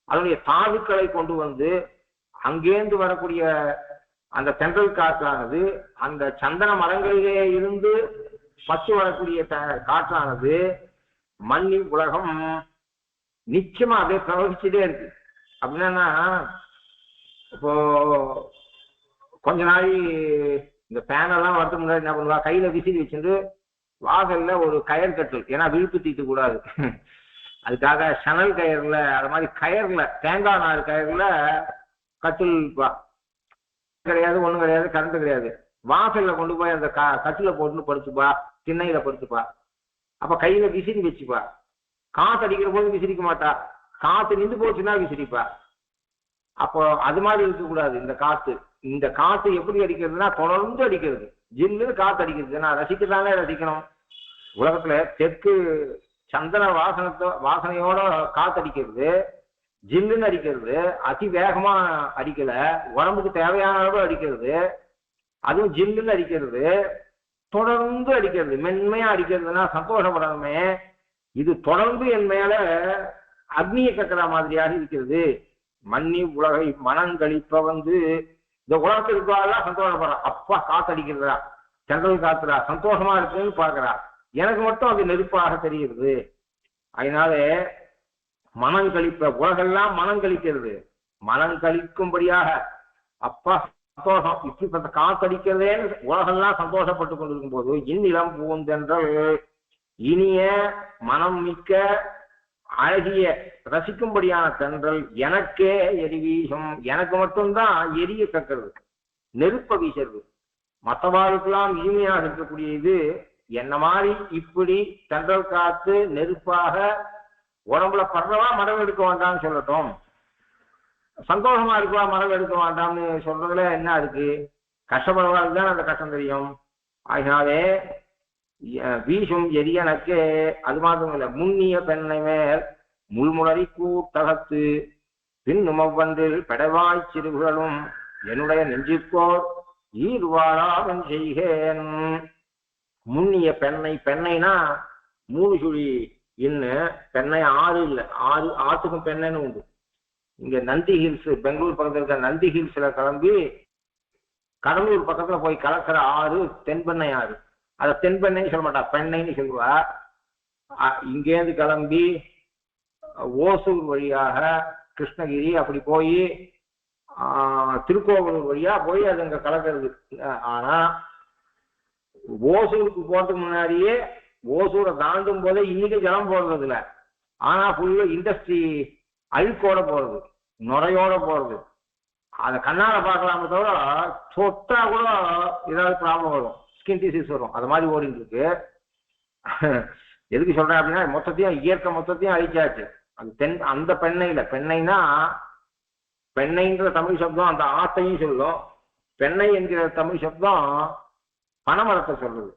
அதனுடைய தாதுக்களை கொண்டு அங்கேந்து வரக்கூடிய அந்த தென்றல் காற்றானது அந்த சந்தன மரங்களிலே இருந்து பச்சு வரக்கூடிய காற்றானது மண்ணி உலகம் நிச்சயமா அப்படியே பிரவகிச்சுட்டே இருக்கு. அப்படின்னா இப்போ கொஞ்ச நாள் இந்த பேனெல்லாம் வரதுக்கு முன்னாடி என்ன பண்ணுவா, கையில விசிறி வச்சுட்டு வாசல்ல ஒரு கயர் கட்டல், ஏன்னா விழுப்பு தீட்டு கூடாது அதுக்காக சணல் கயர்ல அது மாதிரி கயர்ல தேங்காய் நார் கயர்ல கட்டில் கிடையாது, ஒண்ணும் கிடையாது, கரண்ட் கிடையாது. வாசல்ல கொண்டு போய் அந்த கட்டில போட்டுன்னு படுத்துப்பா, திண்ணையில படுத்துப்பா. அப்ப கையில விசிறி வச்சுப்பா. காத்து அடிக்கிற போது விசிறிக்க மாட்டா, காத்து நின்று போச்சுன்னா விசிறிப்பா. அப்போ அது மாதிரி இருக்கக்கூடாது. இந்த காத்து எப்படி அடிக்கிறதுனா தொடர்ந்து அடிக்கிறது, ஜில்லுன்னு காத்து அடிக்கிறது. நான் ரசிக்கத்தானே ரசிக்கணும். உலகத்துல தெற்கு சந்தன வாசனையோட காத்தடிக்கிறது, ஜில்லுன்னு அடிக்கிறது, அதி வேகமா அடிக்கல, உடம்புக்கு தேவையான அளவு அடிக்கிறது, அதுவும் ஜில்லுன்னு அடிக்கிறது, தொடர்ந்து அடிக்கிறது, மென்மையா அடிக்கிறதுனா சந்தோஷப்படணுமே. இது தொடர்ந்து என் மேல அக்னியை கட்டுற மாதிரியாக இருக்கிறது. மன்னி உலகை மனங்களிப்ப இந்த உலகத்திற்கு சந்தோஷப்படுறான். அப்பா காத்தடிக்கிறதா, சென்றல் காத்துறா, சந்தோஷமா இருக்குன்னு பாக்குறா. எனக்கு மட்டும் அது நெருப்பாக தெரிகிறது. அதனால மனம் கழிப்ப உலகெல்லாம் மனம் கழிக்கிறது. மனம் கழிக்கும்படியாக அப்பா சந்தோஷம் இப்படிப்பட்ட காத்தடிக்கிறதேன்னு உலகெல்லாம் சந்தோஷப்பட்டு கொண்டிருக்கும் போது இந்நிலம் பூந்தென்றல் இனிய மனம் மிக்க அழகிய ரசிக்கும்படியான தென்றல் எனக்கே எரி வீசும், எனக்கு மட்டும்தான் எரிய கக்கிறது, நெருப்ப வீசுறது. மற்றவாளுக்கெல்லாம் இனிமையாக இருக்கக்கூடிய இது என்ன மாதிரி இப்படி தென்றல் காத்து நெருப்பாக உடம்புல படுறவா மரம் எடுக்க வேண்டாம்னு சொல்லட்டும், சந்தோஷமா இருக்குவா மரம் எடுக்க வேண்டாம்னு சொல்றதுல என்ன இருக்கு? கஷ்டப்படுறவாளுக்கு தான் அந்த கஷ்டம் தெரியும். ஆகினாலே வீசும் எரியனக்கு அது மாத்திரம் இல்லை, முன்னிய பெண்ணை மேல் முள்முளரி கூட்டகத்து பின்னும் அவ்வன்றில் பெடவாய் சிறுகளும் என்னுடைய நெஞ்சுக்கோர் ஈர்வாழாவன் செய்கேன். முன்னிய பெண்ணை, பெண்ணைனா மூணு சுழி இன்னு, பெண்ணை ஆறு இல்லை, ஆத்துக்கும் பெண்ணைன்னு உண்டு. இங்க நந்தி ஹில்ஸ், பெங்களூர் பக்கத்துல இருக்க நந்தி ஹில்ஸ்ல கிளம்பி கடலூர் பக்கத்துல போய் கலக்கிற ஆறு தென்பெண்ணை ஆறு. அதை தென்பெண்ணைன்னு சொல்ல மாட்டா, பெண்ணைன்னு சொல்லுவா. இங்கேருந்து கிளம்பி ஓசூர் வழியாக கிருஷ்ணகிரி அப்படி போய் திருக்கோவலூர் வழியா போய் அது அங்க கலக்கிறது. ஆனா ஓசூருக்கு போறதுக்கு முன்னாடியே ஓசூரை தாண்டும் போதே இன்னைக்கு ஜலம் போடுறது இல்லை. ஆனா ஃபுல்லா இண்டஸ்ட்ரி அழுக்கோட போறது, நுரையோட போறது. அதை கண்ணால பார்க்கலாமே தவிர தொட்டா கூட ஏதாவது ப்ராப்ளம் வரும், ஸ்கின் டிசீஸ் வரும். அது மாதிரி ஓடிட்டு இருக்கு. எதுக்கு சொல்றேன் அப்படின்னா, மொத்தத்தையும் இயற்கை மொத்தத்தையும் அழிச்சாச்சு. அது அந்த பெண்ணையில, பெண்ணைனா பெண்ணைன்ற தமிழ் சப்தம் அந்த ஆத்தையும் சொல்லும், பெண்ணை என்கிற தமிழ் சப்தம் பனைமரத்தை சொல்றது.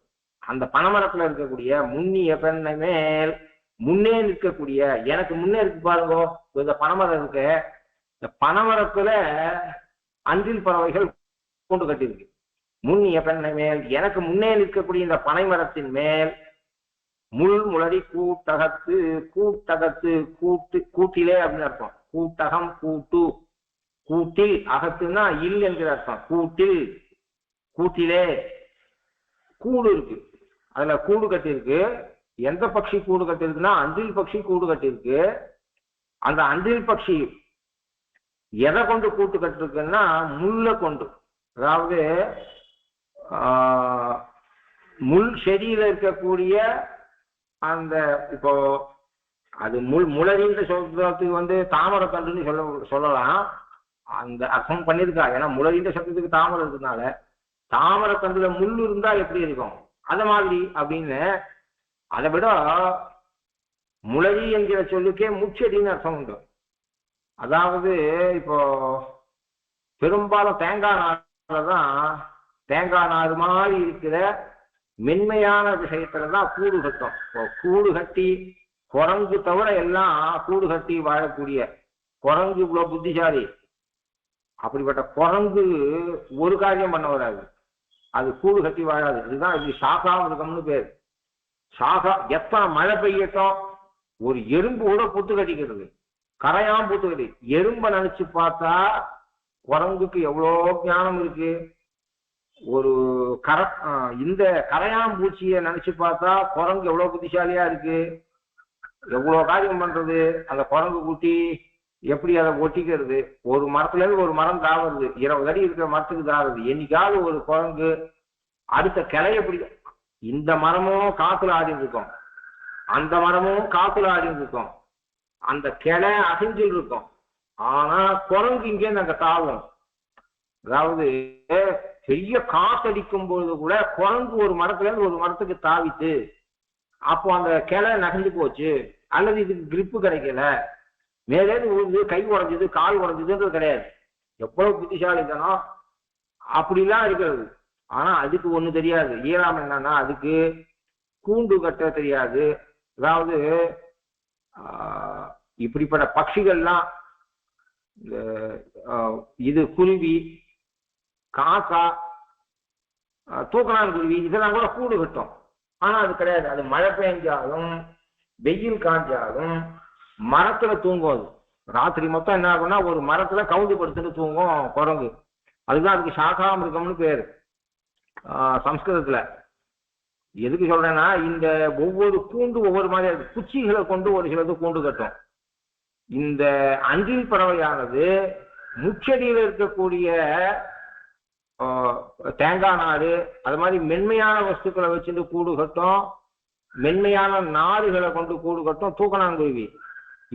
அந்த பனைமரத்துல இருக்கக்கூடிய முன்னிய பெண்ணை மேல் முன்னே நிற்கக்கூடிய, எனக்கு முன்னே இருக்கு பாருங்க இந்த பனைமரம் இருக்கு, இந்த பனைமரத்துல அன்றில் பறவைகள் கொண்டு கட்டியிருக்கு. முன்னிய பெண்ணை மேல் எனக்கு முன்னே நிற்கக்கூடிய இந்த பனைமரத்தின் மேல் முள் முளரி கூட்டகத்து, கூட்டகத்து கூட்டு, கூட்டிலே அப்படின்னு அர்த்தம். கூட்டகம் கூட்டு, கூட்டில், அகத்துன்னா இல் என்கிற அர்த்தம். கூட்டில், கூட்டிலே கூடு இருக்கு, அதுல கூடு கட்டிருக்கு. எந்த பட்சி கூடு கட்டிருக்குன்னா அன்றில் பட்சி கூடு கட்டிருக்கு. அந்த அன்றில் பட்சி எதை கொண்டு கூட்டு கட்டிருக்குன்னா முள்ள கொண்டு, அதாவது முள் செடியில இருக்கக்கூடிய அந்த, இப்போ அது முளரின்ற சொல்றதுக்கு தாமரை கன்றுன்னு சொல்லலாம். அந்த அர்த்தம் பண்ணியிருக்கா. ஏன்னா முளரின்ற சப்தத்துக்கு தாமரை இருக்கிறதுனால தாமரை கன்றுல முள் இருந்தா எப்படி இருக்கும் அத மாதிரி அப்படின்னு. அதை விட முளரி என்கிற சொல்லுக்கே முச்செடின்னு அர்த்தம் உண்டு. அதாவது இப்போ பெரும்பாலும் தேங்காய் நார்லதான், தேங்காய் நார் மாதிரி இருக்கிற மென்மையான விஷயத்துலதான் கூடு கட்டும். கூடு கட்டி, குரங்கு தவிர எல்லாம் கூடு கட்டி வாழக்கூடிய குரங்கு இவ்வளவு புத்திசாலி. அப்படிப்பட்ட குரங்கு ஒரு காரியம் பண்ண வராது, அது கூடு கட்டி வாழாது. இதுதான் இது சாகா மிருகம்னு பேர். சாகா எத்தனை மழை பெய்யட்டும் ஒரு எறும்பு கூட புத்து கட்டிக்கிறது, கரையாம் புத்து கட்டி. எறும்பை நினைச்சு பார்த்தா குரங்குக்கு எவ்வளோ ஞானம் இருக்கு. ஒரு இந்த கரையாம்பூச்சியை நினைச்சு பார்த்தா குரங்கு எவ்வளவு புத்திசாலியா இருக்கு, எவ்வளவு காரியம் பண்றது. அந்த குரங்கு குட்டி எப்படி அதை ஒட்டிக்கிறது, ஒரு மரத்துல இருந்து ஒரு மரம் தாவுறது, 20 அடி இருக்கிற மரத்துக்கு தாவுறது. என்னைக்காவது ஒரு குரங்கு அடுத்த கிளைய பிடிக்கும். இந்த மரமும் காத்துல ஆடி இருக்கும், அந்த மரமும் காத்துல ஆடி இருக்கும், அந்த கிளை அசைஞ்சில் இருக்கும். ஆனா குரங்கு இங்கே நாங்க தாவும். அதாவது பெரிய காத்தடிக்கும் பொழுது கூட குரங்கு ஒரு மரத்துல இருந்து ஒரு மரத்துக்கு தாவிட்டு, அப்போ அந்த கிளை நகர்ந்து போச்சு அல்லது இதுக்கு கிரிப்பு கிடைக்கல, மேலேருந்து விழுந்து கை உடைஞ்சது கால் உடைஞ்சதுன்றது கிடையாது. எவ்வளவு புத்திசாலித்தனம் அப்படிலாம் இருக்கிறது. ஆனா அதுக்கு ஒண்ணு தெரியாது. ஈராம் என்னன்னா அதுக்கு கூண்டு கட்ட தெரியாது. அதாவது இப்படிப்பட்ட பட்சிகள்லாம், இது குருவி, காக்கா, தூக்கணான் குருவி, இதெல்லாம் கூட கூடு கட்டும். ஆனா அது கிடையாது. அது மழை பெஞ்சாலும் வெயில் காய்ஞ்சாலும் மரத்துல தூங்கும். அது ராத்திரி மொத்தம் என்ன ஆகும்னா ஒரு மரத்துல கவுந்து படுத்துட்டு தூங்கும் குரங்கு. அதுதான் அதுக்கு சாகா மிருகம்னு பேரு சம்ஸ்கிருதத்துல. எதுக்கு சொல்றேன்னா, இந்த ஒவ்வொரு கூண்டு ஒவ்வொரு மாதிரி குச்சிகளை கொண்டு ஒரு சிலது கூண்டு கட்டும். இந்த அன்றில் பறவையானது முச்செடியில் இருக்கக்கூடிய தேங்காய் நாடு, அது மாதிரி மென்மையான வஸ்துக்களை வச்சுட்டு கூடு கட்டும், மென்மையான நாடுகளை கொண்டு கூடு கட்டும் தூக்கணாங்குருவி.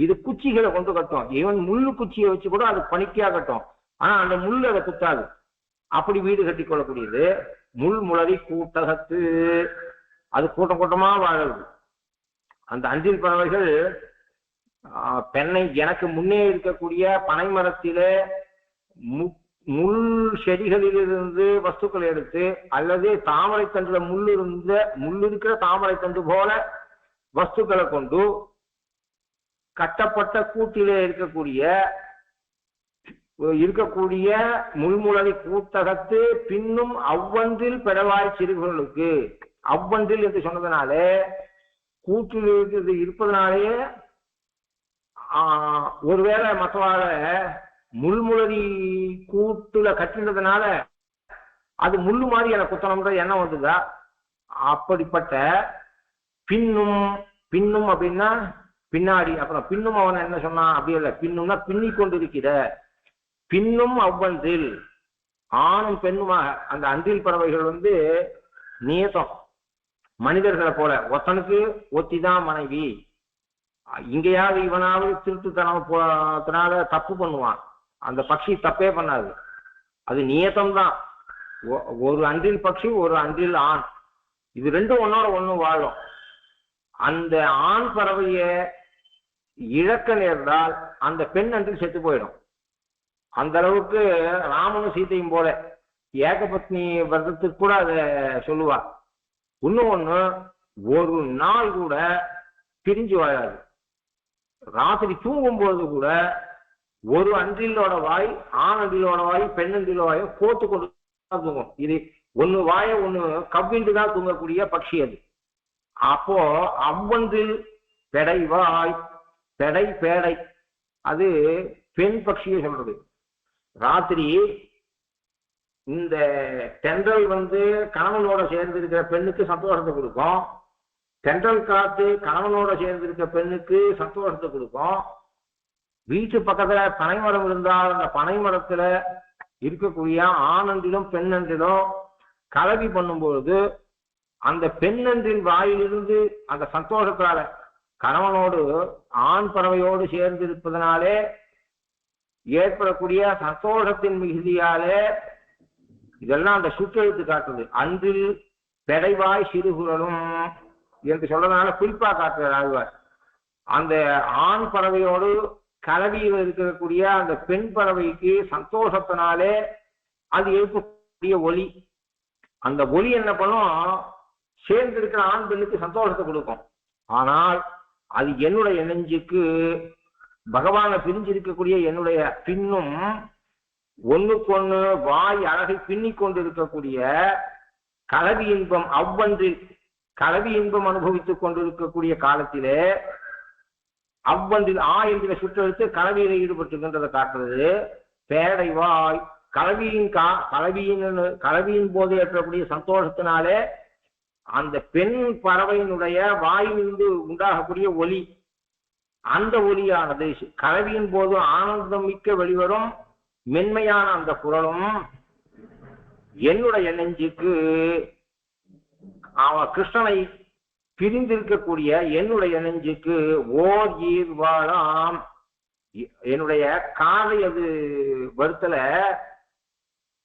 இது குச்சிகளை கொண்டு கட்டும், ஈவன் முள்ளு குச்சியை வச்சு கூட அது பனிக்கா கட்டும், ஆனா அந்த முள் அதை குத்தாது. அப்படி வீடு கட்டி கொள்ளக்கூடியது. முள் முளரி கூட்டகத்து, அது கூட்டம் கூட்டமா வாழறது. அந்த அஞ்சில் பறவைகள் பெண்ணை எனக்கு முன்னே இருக்கக்கூடிய பனை மரத்திலே முள் செடிகளிலிருந்து வஸ்துக்களை எடுத்து, அல்லது தாமரை தண்டுல முள் இருக்கிற தாமரை தண்டு போல வஸ்துக்களை கொண்டு கட்டப்பட்ட கூட்டிலே இருக்கக்கூடிய முள்முளரி கூட்டகத்து பின்னும் அவ்வொன்றில் பெடவாய் சிறுகளுக்கு. அவ்வொன்றில் என்று சொன்னதுனாலே கூட்டில் இருப்பதனாலேயே ஒருவேளை மற்றவாழ முள்முளரி கூட்டுல கட்டினதுனால அது முள்ளு மாதிரி எனக்கு குத்தணும்ன்ற எண்ணம் வந்ததா. அப்படிப்பட்ட பின்னும் அப்படின்னா பின்னாடி, அப்புறம் பின்னும் அவன் என்ன சொன்னான் அப்படி இல்லை, பின்னும்னா பின்னி கொண்டிருக்கிற, பின்னும் அவ்வன்றில் ஆணும் பெண்ணுமாக. அந்த அன்றில் பறவைகள் நியதம் மனிதர்களை போல, ஒத்தனுக்கு ஒத்திதான் மனைவி. இங்கேயாவது இவனாவது திருட்டுத்தனத்தினால தப்பு பண்ணுவான், அந்த பட்சி தப்பே பண்ணாது, அது நியதம் தான். ஒரு அன்றில் பட்சி, ஒரு அன்றில் ஆண், இது ரெண்டும் ஒன்னோட ஒண்ணு வாழும். அந்த ஆண் பறவைய இழக்க நேர்ந்தால் அந்த பெண் அன்றில் செத்து போயிடும். அந்த அளவுக்கு ராமனும் சீத்தையும் போல ஏகபத்னி விரதத்துக்கு கூட அதை சொல்லுவா. இன்னொன்னு, ஒரு நாள் கூட பிரிஞ்சு வாழாது. ராத்திரி தூங்கும்போது கூட ஒரு அன்றிலோட வாய் ஆண் அன்றிலோட வாய் பெண் அன்றிலோட வாயை கோத்து கொண்டு தூங்கும். இது ஒன்னு வாயை ஒண்ணு கவ்விண்டு தான் தூங்கக்கூடிய பட்சி அது. அப்போ அவ்வொன்றில் பெடைவாய், பேடை அது பெண் பட்சியை சொல்றது. ராத்திரி இந்த தென்றல் கணவனோட சேர்ந்து இருக்கிற பெண்ணுக்கு சந்தோஷத்தை கொடுக்கும், தென்றல் காத்து கணவனோட சேர்ந்து இருக்கிற பெண்ணுக்கு சந்தோஷத்தை கொடுக்கும். வீட்டு பக்கத்துல பனைமரம் இருந்தால் அந்த பனைமரத்துல இருக்கக்கூடிய ஆணன்றிலும் பெண்ணன்றிலும் கலவி பண்ணும்பொழுது அந்த பெண்ணன்றின் வாயிலிருந்து அந்த சந்தோஷத்தால கணவனோடு ஆண் பறவையோடு சேர்ந்து இருப்பதனாலே ஏற்படக்கூடிய சந்தோஷத்தின் மிகுதியாலே இதெல்லாம் அந்த சுற்றெழுத்து காட்டுது. அன்றில் பெடைவாய் சிறுகுறலும் என்று சொல்றதுனால குறிப்பா காட்டுறார் ஆழ்வார். அந்த ஆண் பறவையோடு கலவியில் இருக்கக்கூடிய அந்த பெண் பறவைக்கு சந்தோஷத்தினாலே அது எழுப்பக்கூடிய ஒலி, அந்த ஒலி என்ன பண்ணும், சேர்ந்து இருக்கிற ஆண் பெண்ணுக்கு சந்தோஷத்தை கொடுக்கும். ஆனால் அது என்னுடைய நெஞ்சுக்கு பகவானை பிரிஞ்சிருக்கக்கூடிய என்னுடைய பின்னும் ஒண்ணுக்கொண்ணு வாய் அழகை பின்னிக் கொண்டு இருக்கக்கூடிய கலவி இன்பம், அவ்வொன்றில் கலவி இன்பம் அனுபவித்துக் கொண்டிருக்கக்கூடிய காலத்திலே அவ்வொன்றில் என்கிற சுற்றெழுத்து கலவியில ஈடுபட்டுகின்றதை காட்டுறது. பேடை வாய் கலவியின் போது ஏற்றக்கூடிய சந்தோஷத்தினாலே அந்த பெண் பறவையினுடைய வாயிலிருந்து உண்டாகக்கூடிய ஒலி, அந்த ஒலியானது கலவியின் போது ஆனந்தம் மிக்க வெளிவரும் மென்மையான அந்த குரலும் என்னுடைய நெஞ்சுக்கு அவன் கிருஷ்ணனை பிரிந்திருக்கக்கூடிய என்னுடைய நெஞ்சுக்கு ஓர் ஈர்வாளாம். என்னுடைய காதை அது வருத்தல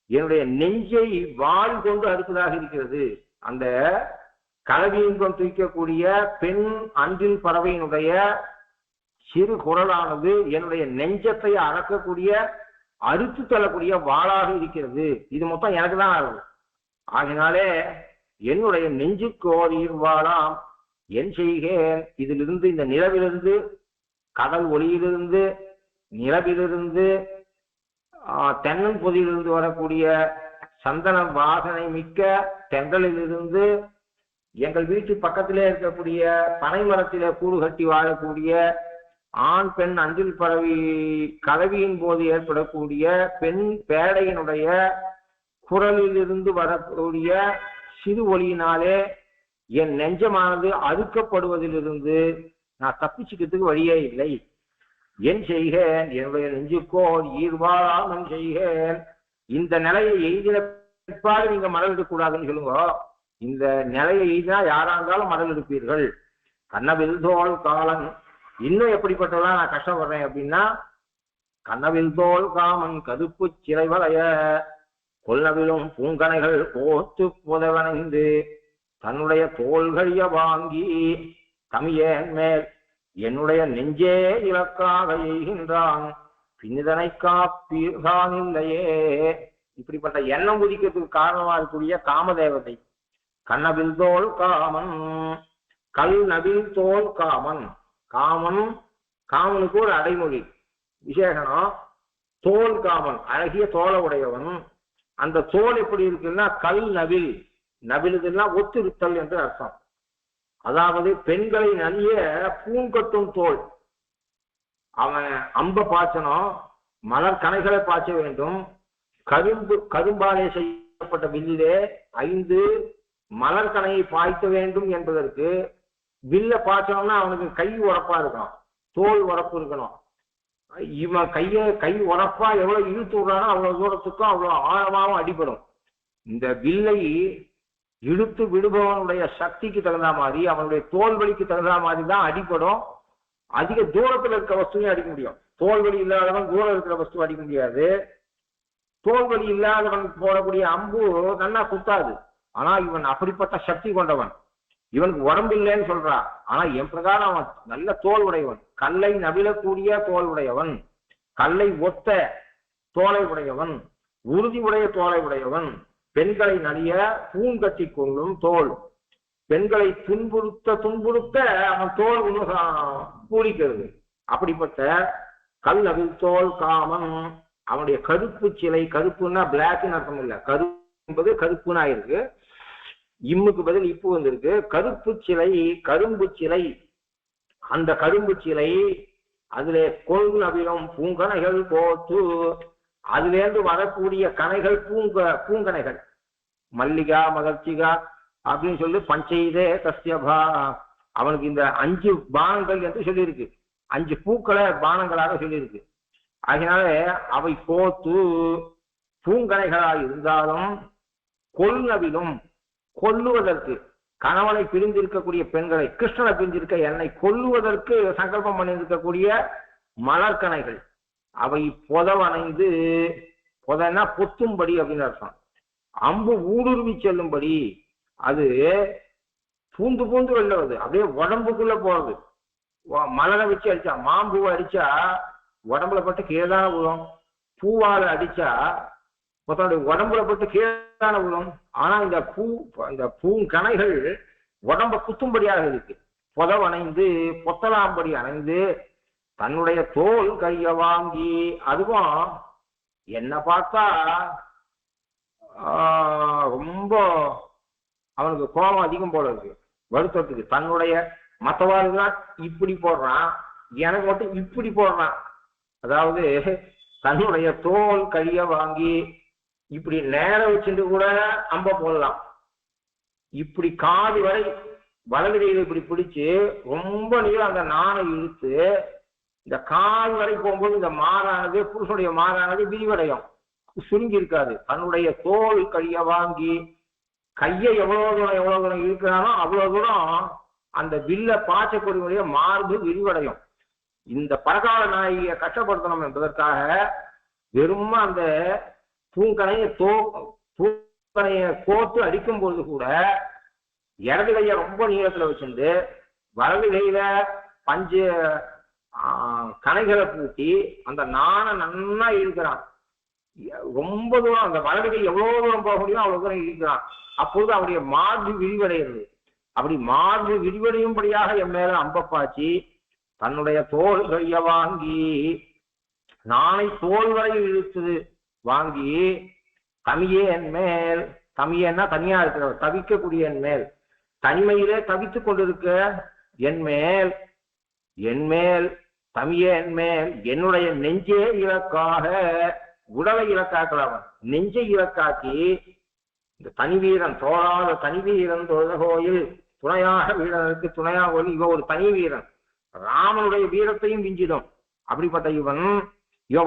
என்னுடைய நெஞ்சை வாழ் கொண்டு அறுப்பதாக இருக்கிறது. அந்த கலவியின்பம் தூக்கக்கூடிய பெண் அன்றில் பறவையினுடைய சிறு குரலானது என்னுடைய நெஞ்சத்தை அறக்கக்கூடிய அறுத்து தள்ளக்கூடிய வாளாக இருக்கிறது. இது மொத்தம் எனக்கு தான் ஆகுது. ஆகினாலே என்னுடைய நெஞ்சுக்கு ஓர் ஈர்வாளாம் என் செய்கேன். இதிலிருந்து இந்த நிலவிலிருந்து, கடல் ஒளியிலிருந்து, நிலவிலிருந்து, தென்னன் பொதியிலிருந்து வரக்கூடிய சந்தன வாசனை மிக்க தென்றலிலிருந்து, எங்கள் வீட்டு பக்கத்திலே இருக்கக்கூடிய பனை மரத்திலே கூடு கட்டி வாழக்கூடிய ஆண் பெண் அஞ்சில் பறவை கலவியின் போது ஏற்படக்கூடிய பெண் பேடையினுடைய குரலிலிருந்து வரக்கூடிய சிறு ஒளியினாலே என் நெஞ்சமானது அறுக்கப்படுவதிலிருந்து நான் தப்பிச்சுக்கிறதுக்கு வழியே இல்லை. என் செய்கேன் என்னுடைய நெஞ்சுக்கோ ஈர்வாளாம் என் செய்கேன். இந்த நிலையை எய்தின இப்பாடு நீங்க மடல் எடுக்கக்கூடாதுன்னு சொல்லுங்க. இந்த நிலையை தான் யாரா இருந்தாலும் மடல் எடுப்பீர்கள். கண்ணவில் தோல் காலன். இன்னும் எப்படிப்பட்டவெல்லாம் நான் கஷ்டப்படுறேன் அப்படின்னா, கண்ணவில் தோல் காமன் கதுப்பு சிறை வளைய கொல்லவிலும் பூங்கனைகள் கோத்து புதவணைந்து தன்னுடைய தோள்கழிய வாங்கி தமியேன் மேல் என்னுடைய நெஞ்சே இலக்காக எய்கின்றான் பின்னிதனை காப்பீர்தான் இல்லையே. இப்படிப்பட்ட எண்ணம் உதிக்கிறதுக்கு காரணமா இருக்கக்கூடிய காமதேவதை. கண்ணவில் தோல் காமன் கல் நவில் தோல் காமன். காமன், காமனுக்கு ஒரு அடைமொழி விசேஷனம். தோல் காமன், அழகிய தோலை உடையவன். அந்த தோல் எப்படி இருக்குன்னா கல் நவில். நவிலுதுன்னா ஒத்திருத்தல் என்று அர்த்தம். அதாவது பெண்களை நலிய பூங்கட்டும் தோல். அவன் அம்ப பாய்ச்சணும், மலர் கணைகளை பாய்ச்ச வேண்டும். கரும்பாலே செய்யப்பட்ட வில்லிலே 5 மலர் கணையை பாய்த்த வேண்டும் என்பதற்கு வில்ல பாய்ச்சணும்னா அவனுக்கு கை உரப்பா இருக்கணும், தோல் உரப்பு இருக்கணும். இவன் கை உரப்பா எவ்வளவு இழுத்து விடுறானோ அவ்வளவு தூரத்துக்கும் அவ்வளவு ஆழமாவும் அடிபடும். இந்த வில்லை இழுத்து விடுபவனுடைய சக்திக்கு தகுந்த மாதிரி, அவனுடைய தோல் வலிக்கு தகுந்த மாதிரி தான் அடிபடும். அதிக தூரத்தில் இருக்க வஸ்துவையும் அடிக்க முடியும். தோல்வலி இல்லாதவன் தூரம் இருக்கிற வஸ்து அடிக்க முடியாது. தோல்வலி இல்லாதவன் போடக்கூடிய அம்பு நல்லா குத்தாது. ஆனா இவன் அப்படிப்பட்ட சக்தி கொண்டவன். இவனுக்கு உடம்பு இல்லைன்னு சொல்றான், ஆனா என் பிரகாரம் அவன் நல்ல தோல் உடையவன். கல்லை நவிழக்கூடிய தோல் உடையவன், கல்லை ஒத்த தோலை உடையவன், உறுதி உடைய தோலை உடையவன். பெண்களை நலிய பூங்கட்டி கொள்ளும் தோல். பெண்களை துன்புறுத்த அவன் தோல் பூரிக்கிறது. அப்படிப்பட்ட கல் நவில் தோல் காமன். அவனுடைய கருப்பு சிலை, கருப்புன்னா பிளாக்னு அர்த்தம் இல்லை, கருப்பு என்பது கருப்புன்னு ஆயிருக்கு, இம்முக்கு பதில் இப்பு வந்திருக்கு. கருப்பு சிலை, கரும்பு சிலை. அந்த கரும்பு சிலை அதிலே கொள் நவிலும் பூங்கனைகள் கோத்து, அதிலேருந்து வரக்கூடிய கனைகள் பூங்கனைகள். மல்லிகா மகர்ச்சிகா அப்படின்னு சொல்லி பஞ்சைதே கஸ்யபா. அவனுக்கு இந்த 5 பானங்கள் என்று சொல்லியிருக்கு, 5 பூக்களை பானங்களாக சொல்லியிருக்கு. அதனால அவை கோத்து பூங்கனைகளாக இருந்தாலும் கொல்நவிலும் கொல்லுவதற்கு, கணவனை பிரிந்திருக்கக்கூடிய பெண்களை, கிருஷ்ணனை பிரிந்திருக்க என்னை கொல்லுவதற்கு சங்கல்பம் பண்ணியிருக்கக்கூடிய மலர்கனைகள் அவை புதவணைந்து, புதன்னா பொத்தும்படி அப்படின்னு அர்த்தம். அம்பு ஊடுருவி செல்லும்படி, அது பூந்து வெளில வருது, அப்படியே உடம்புக்குள்ள போறது. மலரை வச்சு அடிச்சா, மாம்பூவை அடிச்சா உடம்புல பட்டு கீழே விழும். பூவால அடிச்சா மொத்தனுடைய உடம்புல பட்டு கீழே விழும். ஆனா இந்த பூங்கணைகள் உடம்ப குத்தும்படியாக இருக்கு. புதவணைந்து பொத்தலாம்படி அணைந்து தன்னுடைய தோல் கைய வாங்கி, அதுவும் என்ன பார்த்தா ரொம்ப அவனுக்கு கோபம் அதிகம் போல இருக்கு, வருத்தத்துக்கு. தன்னுடைய மற்றவாளுதான் இப்படி போடுறான், எனக்கு மட்டும் இப்படி போடுறான். அதாவது தன்னுடைய தோல் கைய வாங்கி இப்படி நேர வச்சுட்டு கூட அம்ப போடலாம். இப்படி காது வரை வலது கையில இப்படி பிடிச்சு ரொம்ப நீளம் அந்த நாணை இழுத்து இந்த கால் வரை போகும்போது இந்த மாறானது, புருஷனுடைய மாறானது விரிவடையும், சுருங்கி இருக்காது. தன்னுடைய தோல் கைய வாங்கி கையை எவ்வளவு தூரம் இருக்கிறானோ அவ்வளவு தூரம் அந்த வில்ல பாய்ச்சக்கூடிய மார்பு விரிவடையும். இந்த பரகால நாயை கஷ்டப்படுத்தணும் என்பதற்காக வெறும் அந்த பூங்கனையை கோத்து அடிக்கும் பொழுது கூட இடது கைய ரொம்ப நீளத்துல வச்சுட்டு வலது கையில 5 கணைகளை பூட்டி அந்த நாணை நன்னா இழுக்கிறான். ரொம்ப தூரம் அந்த வலது கை எவ்வளவு தூரம் போக முடியும் அவ்வளவு தூரம் இழுக்கிறான். அப்பொழுது அவருடைய மார்பு விரிவடைகிறது. அப்படி மார்பு விரிவடையும்படியாக என் மேல அம்பப்பாச்சி தன்னுடைய தோல் கைய வாங்கி, நாளை தோல் வரை இழுத்து வாங்கி, தமியே என் மேல், தமியன்னா தனியா இருக்கிறவர், தவிக்கக்கூடிய என் மேல், தனிமையிலே தவித்துக் கொண்டிருக்க என் மேல் தமியே என் மேல் என்னுடைய நெஞ்சே இலக்காக, உடலை இலக்காக்குறவன் நெஞ்சை இலக்காக்கி, இந்த தனி வீரன் தோழாத தனி வீரன் தொழுத கோயில் துணையாக வீரனுக்கு துணையாக கோயில். இவன் ஒரு தனி வீரன், ராமனுடைய வீரத்தையும் விஞ்சிடும். அப்படிப்பட்ட இவன்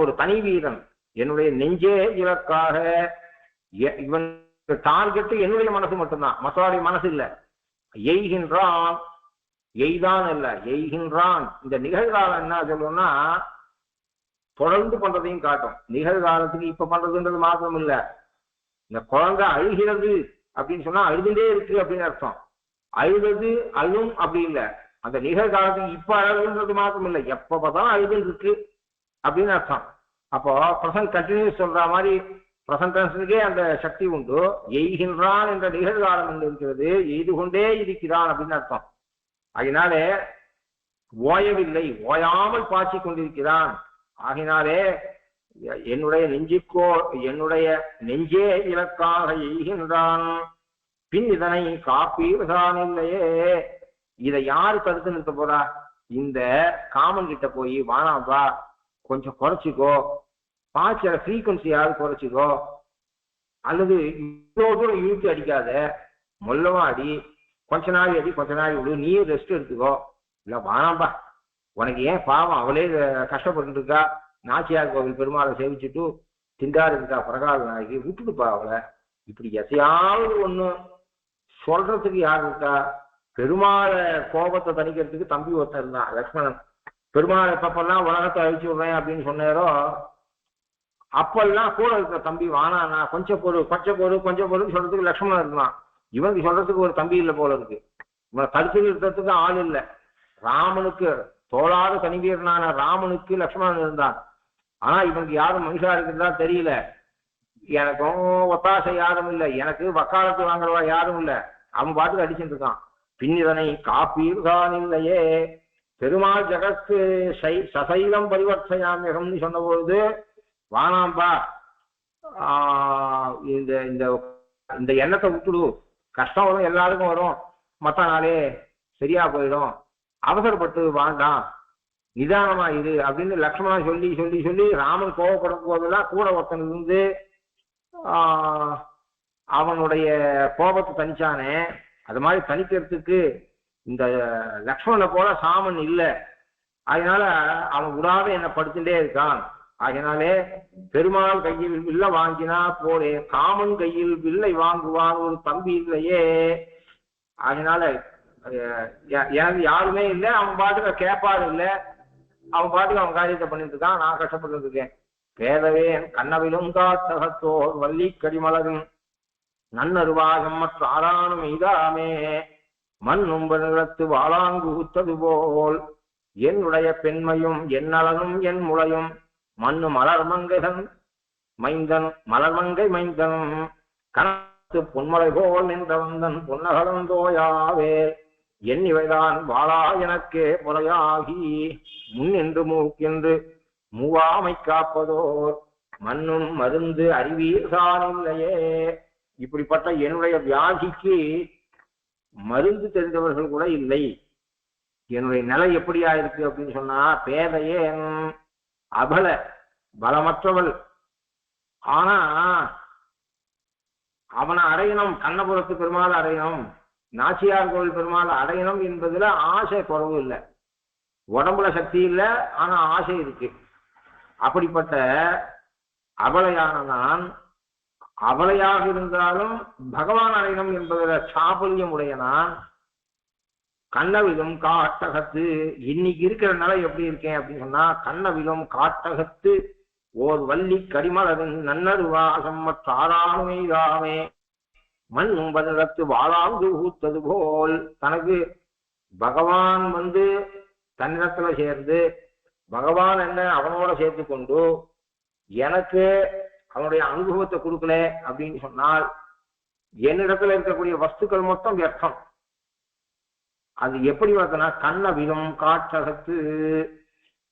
ஒரு தனி வீரன், என்னுடைய நெஞ்சே இலக்காக. இவன் டார்கெட் என்னுடைய மனசு மட்டும்தான், மற்றவருடைய மனசு இல்லை. எய்கின்றான், எய்தான் இல்ல, எய்கின்றான். இந்த நிகழ்காலம் என்ன சொல்லணும்னா தொடர்ந்து பண்றதையும் காட்டும். நிகழ்காலத்துக்கு இப்ப பண்றதுன்றது மாத்திரம் இல்ல, இந்த குழந்தை அழுகிறது அப்படின்னு சொன்னா அழுதுண்டே இருக்கு அப்படின்னு அர்த்தம். அழுது அழும் அப்படி இல்லை, அந்த நிகழ்காலத்துக்கு இப்ப அழுதுன்றது மாத்திரம் இல்லை, எப்ப பார்த்தாலும் அழுதுன்னு இருக்கு அப்படின்னு அர்த்தம். அப்போ பிரசன்ட் கண்டினியூஸ் சொல்ற மாதிரி பிரசன்ட் டென்ஸுக்கே அந்த சக்தி உண்டு. எய்கின்றான் என்ற நிகழ்காலம் என்று இருக்கிறது, எய்து கொண்டே இருக்கிறான் அப்படின்னு அர்த்தம். அதனாலே ஓயவில்லை, ஓயாமல் பாய்ச்சி கொண்டிருக்கிறான். ஆகினாலே என்னுடைய என்னுடைய நெஞ்சே இலக்காக எய்கின்றான், பின் இதனை காப்பீர்தான் இல்லையே. இதை யாரு தடுத்து நிறுத்த போறா? இந்த காமன் கிட்ட போய் வானாம்பா கொஞ்சம் குறைச்சிக்கோ, பாய்ச்சல ஃப்ரீக்வன்சியாவது குறைச்சிக்கோ, அல்லது இவ்வளோ தூரம் இழுத்து அடிக்காத, மொல்லமா அடி, கொஞ்ச நாள் அடி, கொஞ்ச நாள் விடு, நீ ரெஸ்ட் எடுத்துக்கோ. இல்லை வானாம்பா, உனக்கு ஏன் பாவம், அவளே கஷ்டப்பட்டு இருக்கா, நாச்சியார் கோவில் பெருமாளை சேவிச்சுட்டு திண்டாடு இருக்கா பிறகாத நாளைக்கு, விட்டுட்டுப்பா அவளை. இப்படி எசையாவது ஒண்ணு சொல்றதுக்கு யார் இருக்கா? பெருமாளை கோபத்தை தணிக்கிறதுக்கு தம்பி ஒருத்தன் இருந்தான், லக்ஷ்மணன். பெருமாள் எப்பப்பெல்லாம் உலகத்தை அழிச்சு விடுறேன் அப்படின்னு சொன்னாரோ அப்பெல்லாம் கூட இருக்கிற தம்பி வானா கொஞ்சம் பொருள் சொல்றதுக்கு லக்ஷ்மணன் இருந்தான். இவனுக்கு சொல்றதுக்கு ஒரு தம்பி இல்லை போல இருக்கு, இவனை தடுத்து நிறுத்தத்துக்கு ஆள் இல்லை. ராமனுக்கு தோளாத தனிவீரனான ராமனுக்கு லக்ஷ்மணன் இருந்தான். ஆனா இவனுக்கு யாரும் மனுஷா இருக்கிறதா தெரியல, எனக்கும் ஒத்தாசை யாரும் இல்லை, எனக்கு வக்காலத்து வாங்குறவா யாரும் இல்லை, அவன் பாட்டுக்கு அடிச்சுட்டு இருக்கான். பின்னிதனை காப்பீர்தான் இல்லையே. பெருமாள் ஜகத்து சசைலம் பரிவர்த்தயாமியகம்னு சொன்ன பொழுது வானாம்பா இந்த இந்த இந்த எண்ணத்தை விட்டுடு, கஷ்டம் வரும், எல்லாருக்கும் வரும், மற்ற நாளே சரியா போயிடும், அவசரப்பட்டு வாண்டாம், நிதானமா இது அப்படின்னு லக்ஷ்மணன் சொல்லி சொல்லி சொல்லி ராமன் கோவப்படும் போதெல்லாம் கூட ஒருத்தன் இருந்து அவனுடைய கோபத்தை தனிச்சானே, அது மாதிரி தனிக்கிறதுக்கு இந்த லக்ஷ்மணனை போல சாமன் இல்லை. அதனால அவன் விடாத என்னை படுத்துட்டே இருக்கான். அதனாலே பெருமாள் கையில் வில்ல வாங்கினா போலே காமன் கையில் வில்லை வாங்குவான் ஒரு தம்பி இல்லையே. அதனால எனக்கு யாருமே இல்லை, அவன் பாட்டுக்கு கேட்பாரு இல்லை, அவன் பாட்டுக்கு அவன் காரியத்தை பண்ணிட்டு இருக்கான், நான் கஷ்டப்பட்டு இருக்கேன். பேதவேன் கண்ணவிலும் காத்தகத்தோர் வள்ளி கடிமலரும் நன்னருவாகம் மற்ற ஆறானும் இதாமே மண்ணும் நிலத்து வாழாங்கு குத்தது போல் என்னுடைய பெண்மையும் என்னலனும் என் முளையும் மண்ணு மலர்மங்கைதன் மைந்தன் மலர்மங்கை மைந்தன் கணத்து பொன்மலை போல் நின்ற வந்தன் பொன்னகலம் தோயாவே எண்ணிவைதான் வாழா எனக்கே முறையாகி முன்னின்று மூக்கென்று மூவாமை காப்பதோர் மண்ணும் மருந்து அறிவீர்தான் இல்லையே. இப்படிப்பட்ட என்னுடைய வியாதிக்கு மருந்து தெரிந்தவர்கள் கூட இல்லை. என்னுடைய நிலை எப்படியா இருக்கு அப்படின்னு சொன்னா, பேதையே அபல பலமற்றவள். ஆனா அவனை அடையணும், கண்ணபுரத்து பெருமாள் அடையணும், நாச்சியார் கோவில் பெருமாள் அடையணும் என்பதுல ஆசை குறவு இல்லை. உடம்புல சக்தி இல்லை, ஆனா ஆசை இருக்கு. அப்படிப்பட்ட அபலையான நான் அபலையாக இருந்தாலும் பகவான் அடையணும் என்பதில் சாபல்யம் உடைய நான் கண்ணவிலும் காட்டகத்து இன்னைக்கு இருக்கிற நிலை எப்படி இருக்கேன் அப்படின்னு சொன்னா, கண்ணவிலும் காட்டகத்து ஓர் வள்ளி கடிமலரின் நன்னருவாசம் மற்றாராமே மண்ணும் பதிலத்து வாழாங்கு ஊத்தது போல் தனக்கு பகவான் தன்னிடத்துல சேர்ந்து பகவான் என்ன அவனோட சேர்த்து கொண்டு எனக்கு அவனுடைய அனுபவத்தை கொடுக்கல அப்படின்னு சொன்னால் என்னிடத்துல இருக்கக்கூடிய வஸ்துக்கள் மொத்தம் வியர்த்தம். அது எப்படி பார்த்தனா, கண்ணவிலும் காற்றகத்து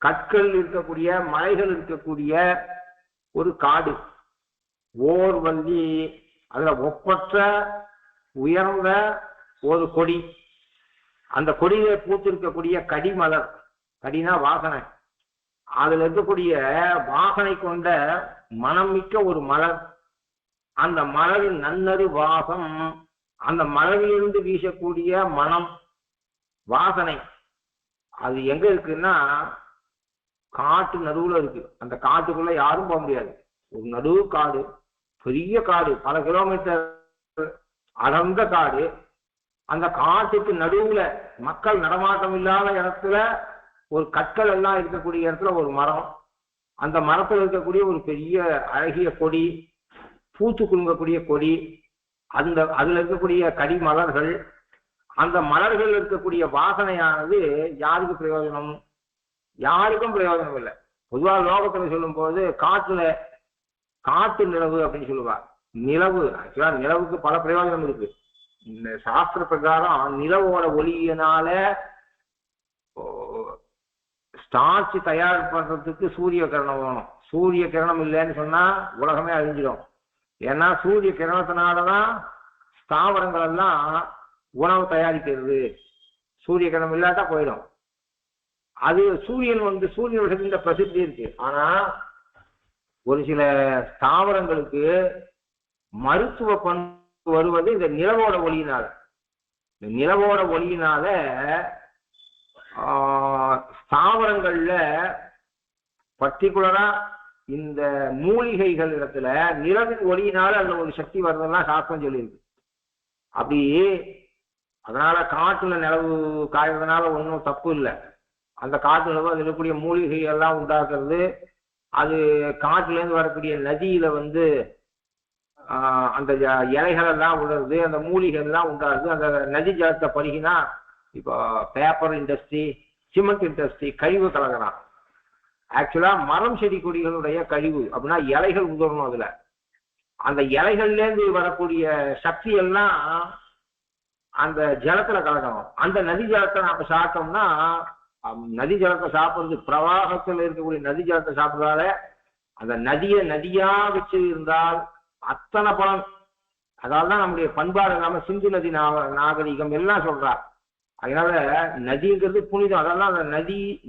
கற்கள் இருக்கக்கூடிய மலைகள் இருக்கக்கூடிய ஒரு காடு, ஓர் வள்ளி அதுல ஒப்பற்ற உயர்ந்த ஒரு கொடி, அந்த கொடியில பூத்திருக்கக்கூடிய கடிமலர், கடினா வாசனை, அதுல இருக்கக்கூடிய வாசனை கொண்ட மனம் மிக்க ஒரு மலர், அந்த மலரின் நன்னறு வாசம், அந்த மலரிலிருந்து வீசக்கூடிய மனம் வாசனை அது எங்க இருக்குன்னா காட்டு நடுவுல இருக்கு. அந்த காட்டுக்குள்ள யாரும் போக முடியாது. ஒரு நடுவு காடு, பெரிய காடு, பல கிலோமீட்டர் அடர்ந்த காடு. அந்த காட்டுக்கு நடுவுல மக்கள் நடமாட்டம் இல்லாத இடத்துல ஒரு கற்கள் எல்லாம் இருக்கக்கூடிய இடத்துல ஒரு மரம். அந்த மரத்தில் இருக்கக்கூடிய ஒரு பெரிய அழகிய கொடி, பூத்து குலுங்கக்கூடிய கொடி, அதுல இருக்கக்கூடிய கடி மலர்கள், அந்த மலர்கள் இருக்கக்கூடிய வாசனையானது யாருக்கு பிரயோஜனம்? யாருக்கும் பிரயோஜனம் இல்லை. பொதுவாக லோகத்துல சொல்லும் போது காட்டு நிலவு அப்படின்னு சொல்லுவா. நிலவு ஆக்சுவலா நிலவுக்கு பல பிரயோஜனம் இருக்கு. இந்த சாஸ்திர பிரகாரம் நிலவோட ஒளியினால ஸ்டார்ச் தயார் பண்றதுக்கு சூரிய கிரணம் வேணும். சூரிய கிரணம் இல்லைன்னு சொன்னா உலகமே அழிஞ்சிடும். ஏன்னா சூரிய கிரணத்தினாலதான் ஸ்தாவரங்கள் எல்லாம் உணவு தயாரிக்கிறது. சூரிய கிரணம் இல்லாட்டா போயிடும். அது சூரியன் விஷயத்துல பிரசித்தி இருக்கு. ஆனா ஒரு சில ஸ்தாவரங்களுக்கு மருத்துவ பண்பு வருவது இந்த நிலவோட ஒளியினால. இந்த நிலவோட ஒளியினால ஸ்தாவரங்கள்ல பர்டிகுலரா இந்த மூலிகைகள் இடத்துல நிலவின் ஒளியினால அதுல ஒரு சக்தி வருதுன்னா சாஸ்திரம் சொல்லியிருக்கு. அப்படி அதனால காட்டுல நிலவு காய்றதுனால ஒன்றும் தப்பு இல்லை. அந்த காட்டு நிலவு அதில் இருக்கக்கூடிய மூலிகை எல்லாம் உண்டாக்குறது. அது காட்டுலேருந்து வரக்கூடிய நதியில அந்த இலைகள் எல்லாம் உணருது, அந்த மூலிகை எல்லாம் உண்டாருது. அந்த நதி ஜலத்தை பருகினா இப்போ பேப்பர் இண்டஸ்ட்ரி, சிமெண்ட் இண்டஸ்ட்ரி கழிவு கலக்கிறான். ஆக்சுவலா மரம் செடி கொடிகளுடைய கழிவு அப்படின்னா இலைகள் உதறணும். அதுல அந்த இலைகள்லேருந்து வரக்கூடிய சக்தி எல்லாம் அந்த ஜலத்துல கலக்கணும். அந்த நதி ஜலத்தை நாம சாப்பிட்டோம்னா, நதி ஜலத்தை சாப்பிடுறது பிரவாகத்தில் இருக்கக்கூடிய நதி ஜலத்தை சாப்பிடுறதால அந்த நதியை நதியா வச்சு இருந்தால் அத்தனை பலன். அதால்தான் நம்முடைய பண்பாடு இல்லாம சிந்து நதி நாகரிகம் எல்லாம் சொல்றா. அதனால நதிங்கிறது புனிதம். அதெல்லாம் அந்த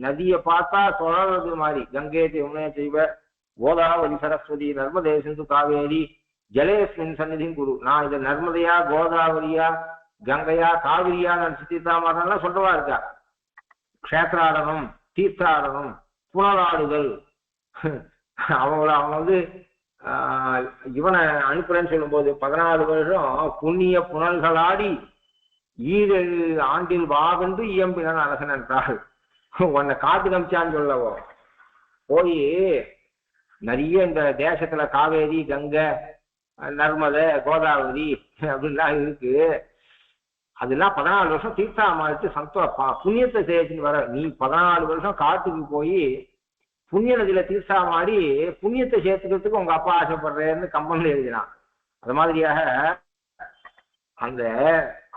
நதியை பார்த்தா தொடர்றது மாதிரி கங்கை யமுனை செய்வ கோதாவரி சரஸ்வதி நர்மதே சிந்து காவேரி ஜலேஸ்மின் சந்நிதியும் குரு. நான் இதை நர்மதையா கோதாவரியா கங்கையா காவிரியா நான் சித்தித்தாமலாம் சொல்றவா இருக்கா. க்ஷேத்ராடனம், தீர்த்தாடனம், புனராடுதல். அவங்க இவனை அனுப்புறேன்னு சொல்லும் போது 14 வருஷம் புண்ணிய புனல்களாடி ஈரேழு ஆண்டில் வாவென்று இயம்பினான் அரசன் என்றாள். உன்னை காட்டு கமிச்சான்னு சொல்லவோ போய் நிறைய இந்த தேசத்துல காவேரி கங்கை நர்மதை கோதாவரி அப்படின்லாம் இருக்கு. அதெல்லாம் 14 வருஷம் தீர்த்தாமாச்சு புண்ணியத்தை செய்யச்சுன்னு வர. நீ 14 வருஷம் காட்டுக்கு போய் புண்ணிய நதியில தீர்த்தாமாடி புண்ணியத்தை சேர்த்துக்கிறதுக்கு உங்க அப்பா ஆசைப்படுறேன்னு கம்பன்ல எழுதினான். அது மாதிரியாக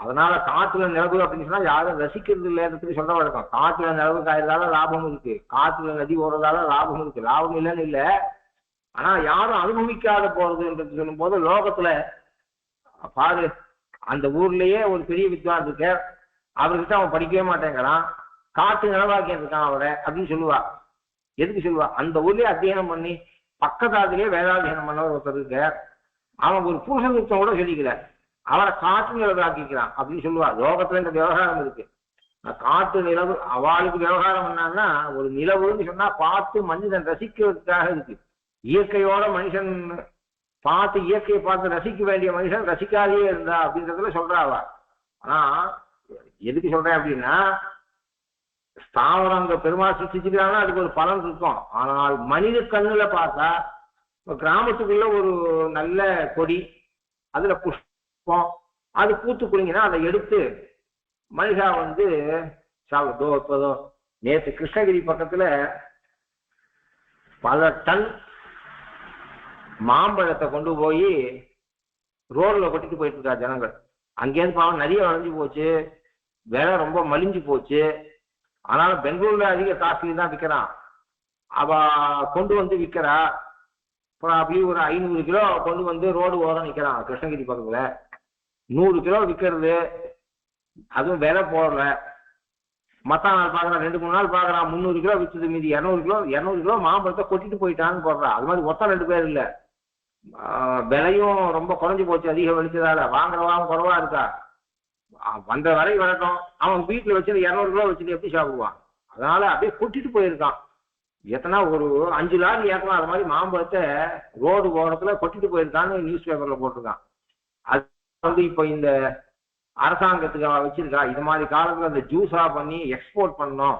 அதனால காட்டுல நிலவு அப்படின்னு சொன்னா யாரும் ரசிக்கிறது இல்லைன்னு சொல்ல வழக்கம். காட்டுல நிலவு காய்றதால லாபம் இருக்கு, காட்டுல நதி ஓடுறதால லாபம் இருக்கு. லாபம் இல்லைன்னு இல்லை, ஆனா யாரும் அனுபவிக்காத போறதுன்றது சொல்லும் போது லோகத்துல பாரு, அந்த ஊர்லயே ஒரு பெரிய வித்வான் இருக்க, அவர்கிட்ட அவன் படிக்கவே மாட்டேங்கிறான், காட்டு நிலவாக்கி இருக்கான் அவரை அப்படின்னு சொல்லுவா. எதுக்கு சொல்லுவா? அந்த ஊர்லயே அத்தியனம் பண்ணி பக்கத்தாத்திலேயே வேதாத்தியனம் பண்ணவர் ஒருத்தர் இருக்க, அவன் ஒரு புருஷன் கூட சொல்லிக்கல, அவனை காட்டு நிலவாக்கிக்கிறான் அப்படின்னு சொல்லுவா. லோகத்துல இந்த விவகாரம் இருக்கு. காட்டு நிலவு அவளுக்கு விவகாரம் என்னன்னா, ஒரு நிலவுன்னு சொன்னா பார்த்து மனிதன் ரசிக்கிறதுக்காக இருக்கு. இயற்கையோட மனுஷன் பார்த்து இயற்கையை பார்த்து ரசிக்க வேண்டிய மனுஷன் ரசிக்காதே இருந்தா அப்படின்றதுல சொல்றாவா. ஆனா எதுக்கு சொல்றேன் அப்படின்னா, ஸ்தாவரம் அங்க பெருமாள் சிருஷ்டிச்சுக்கிறாங்கன்னா அதுக்கு ஒரு பலன் இருக்கும். ஆனால் மனித கண்ணுல பார்த்தா கிராமத்துக்குள்ள ஒரு நல்ல கொடி, அதுல புஷ்பம், அது பூத்து குலுங்கினா அதை எடுத்து மனுஷா சாப்பிடுதோ. நேற்று கிருஷ்ணகிரி பக்கத்துல பல டன் மாம்பழத்தை கொண்டு போய் ரோட்ல கொட்டிட்டு போயிட்டு இருக்கா ஜனங்கள். அங்கேருந்து பாவம் நிறைய வளைஞ்சு போச்சு, விலை ரொம்ப மலிஞ்சு போச்சு. ஆனாலும் பெங்களூர்ல அதிக காஸ்ட்லி தான் விற்கிறான். அவ கொண்டு வந்து விற்கிறா. அப்புறம் அப்படி ஒரு 500 கிலோ கொண்டு வந்து ரோடு ஓரம் நிற்கிறான் கிருஷ்ணகிரி பக்கத்துல. 100 கிலோ விற்கிறது, அதுவும் விலை போடல. மற்ற நாள் பார்க்குறான், 2-3 நாள் பார்க்குறான் 300 கிலோ விற்றது, மீதி 200 கிலோ மாம்பழத்தை கொட்டிட்டு போயிட்டான்னு போடுறான். அது மாதிரி மொத்தம் 2 பேர் இல்லை, விலையும் ரொம்ப குறைஞ்சி போச்சு அதிகம் வெளிச்சதால. வாங்குறவாங்க குறவா இருக்கா, வந்த வரை வரட்டும். அவன் வீட்டில் வச்சுட்டு 200 கிலோ வச்சுட்டு எப்படி சாப்பிடுவான்? அதனால அப்படியே கொட்டிட்டு போயிருக்கான். எத்தனா ஒரு 5 லாரி ஏற்றலாம் அது மாதிரி மாம்பழத்தை ரோடு ஓரத்துல கொட்டிட்டு போயிருக்கான்னு நியூஸ் பேப்பர்ல போட்டிருக்கான். அது இப்ப இந்த அரசாங்கத்துக்கு வச்சிருக்கா இது மாதிரி காலத்துல அந்த ஜூஸா பண்ணி எக்ஸ்போர்ட் பண்ணோம்,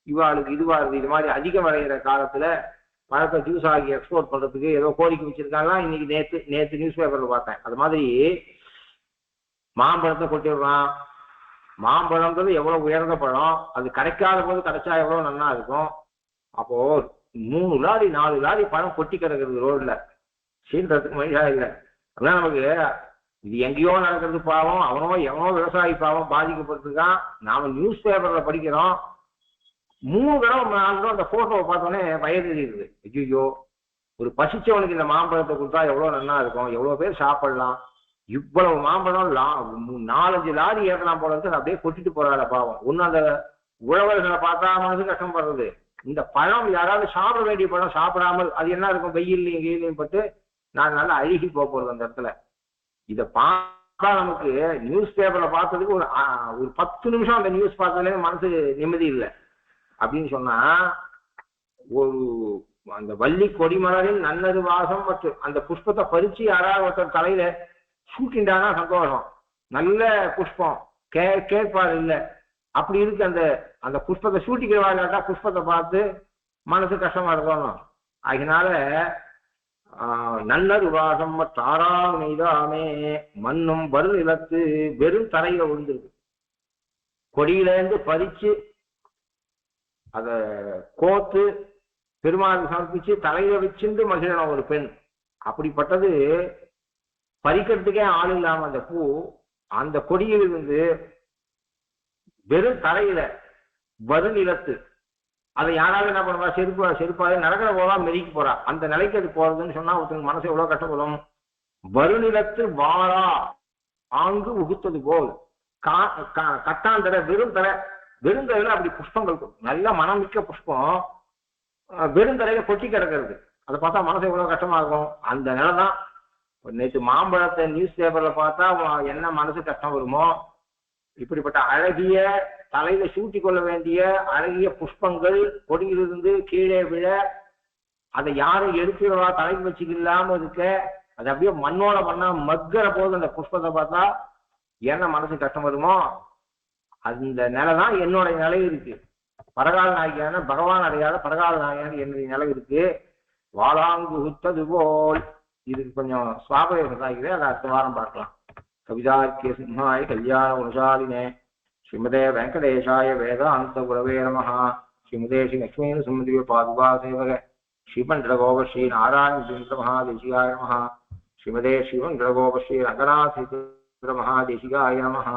இவாளுக்கு இதுவா இருக்கு, இது மாதிரி அதிகம் விளையிற காலத்துல பழத்தை ஜூஸ் ஆகி எக்ஸ்போர்ட் பண்றதுக்கு ஏதோ கோரிக்கை வச்சிருக்காங்க. இன்னைக்கு நேத்து நியூஸ் பேப்பர்ல பார்த்தேன். அது மாதிரி மாம்பழத்தை கொட்டிடுறான். மாம்பழம்ன்றது எவ்வளவு உயர்ந்த பழம், அது கிடைக்காத போது கிடைச்சா எவ்வளவு நல்லா இருக்கும். அப்போ 3 லாரி 4 லாரி பழம் கொட்டி கிடக்குறது ரோட்ல, சீன்றதுக்கு மனுஷா இல்லை. அதான் நமக்கு இது எங்கேயோ நடக்கிறது பாவம், அவனோ எவனோ விவசாயி பாவம் பாதிக்கப்பட்டிருக்கான். நாம நியூஸ் பேப்பர்ல படிக்கிறோம். 3 தடவை 4 தடவை அந்த போட்டோவை பார்த்தோன்னே வயது இருக்குது. ஐயோ, ஒரு பசிச்சவனுக்கு இந்த மாம்பழத்தை கொடுத்தா எவ்வளவு நல்லா இருக்கும், எவ்வளவு பேர் சாப்பிடலாம். இவ்வளவு மாம்பழம் 4-5 லாரி ஏறலாம் போல இருக்கு, அப்படியே கொட்டிட்டு போறாங்க பாவம். ஒன்னும் அந்த உழவர்களை பார்த்தா மனசு கஷ்டப்படுறது. இந்த பழம் யாராவது சாப்பிட வேண்டிய பழம் சாப்பிடாமல் அது என்ன இருக்கும், வெயில்லையும் கீழையும் பட்டு நான் நல்லா அழுகி போறது அந்த இடத்துல. இதை பார்த்தா நமக்கு நியூஸ் பேப்பர்ல பார்த்ததுக்கு ஒரு 10 நிமிஷம் அந்த நியூஸ் பார்த்ததுல மனசு நிம்மதி இல்லை அப்படின்னு சொன்னா, ஒரு அந்த வள்ளி கொடிமலரின் நன்னது வாசம் மற்றும் அந்த புஷ்பத்தை பறிச்சு யாராவது ஒருத்தர் தலையில சூட்டின்றானா சந்தோஷம். நல்ல புஷ்பம் கேட்பாரு இல்லை, அப்படி இருக்கு. அந்த அந்த புஷ்பத்தை சூட்டிக்கிறவாங்க புஷ்பத்தை பார்த்து மனசு கஷ்டமா இருக்கணும். அதனால நல்லது வாசம் தாரா மீதாமே மண்ணும் வரு நிலத்து வெறும் தரையில விழுந்துருக்கு. கொடியிலேருந்து பறிச்சு அத கோத்து பெருமாளுக்கு சமர்ப்பிச்சு தலையில வச்சுட்டு மகிழணும் ஒரு பெண். அப்படிப்பட்டது பறிக்கிறதுக்கே ஆள் இல்லாம அந்த பூ அந்த கொடியில் இருந்து வெறும் தரையில வரு நிலத்து, அதை யாராவது என்ன பண்ணுவா, செருப்பாக நடக்கிற போதா மெதிக்கு போறா. அந்த நிலைக்கு அது போறதுன்னு சொன்னா ஒருத்தருக்கு மனசு எவ்வளவு கஷ்டப்படும். வருநிலத்து வாரா ஆங்கு உகுத்தது போல் கட்டாந்தர வெறுந்தரையில அப்படி புஷ்பங்கள் நல்ல மனம் மிக்க புஷ்பம் வெறுந்தரையில கொட்டி கிடக்கிறது. அதை பார்த்தா மனசு எவ்வளவு கஷ்டமா இருக்கும். அந்த நிலைதான் நேற்று மாம்பழத்தை நியூஸ் பேப்பர்ல பார்த்தா என்ன மனசு கஷ்டம் வருமோ. இப்படிப்பட்ட அழகிய தலையில சூட்டி கொள்ள வேண்டிய அழகிய புஷ்பங்கள் கொடியிலிருந்து கீழே விழ அதை யாரும் எடுக்கிறவா தலைக்கு வச்சுக்கலாம இருக்க, அது அப்படியே மண்ணோட மண்ணா மக்கிற போது அந்த புஷ்பத்தை பார்த்தா என்ன மனசு கஷ்டம் வருமோ. அந்த நிலைதான் என்னுடைய நிலை இருக்கு. பரகால நாயகியான பகவான் அடையாத பரகால நாயகியான என்னுடைய நிலை இருக்கு. வாழாங்கு உத்தது போல். இதுக்கு கொஞ்சம் சுவாபகம் ஆகிறேன், அதை அடுத்த வாரம் பார்க்கலாம். கவிதாக்கிய சிம்ஹாய கல்யாண குணசாலினே ஸ்ரீமதே வெங்கடேஷாய வேதாந்த குரவே நமஹ. ஸ்ரீமதே ஸ்ரீ லக்ஷ்மீ சுமதி பாதுகா சேவக ஸ்ரீமண்டலகோப ஸ்ரீ நாராயண மகாதேசிகாய நமஹ. ஸ்ரீமதே ஸ்ரீமண்டலகோப ஸ்ரீ ரங்கநாத மகாதேசிகாய நமஹ.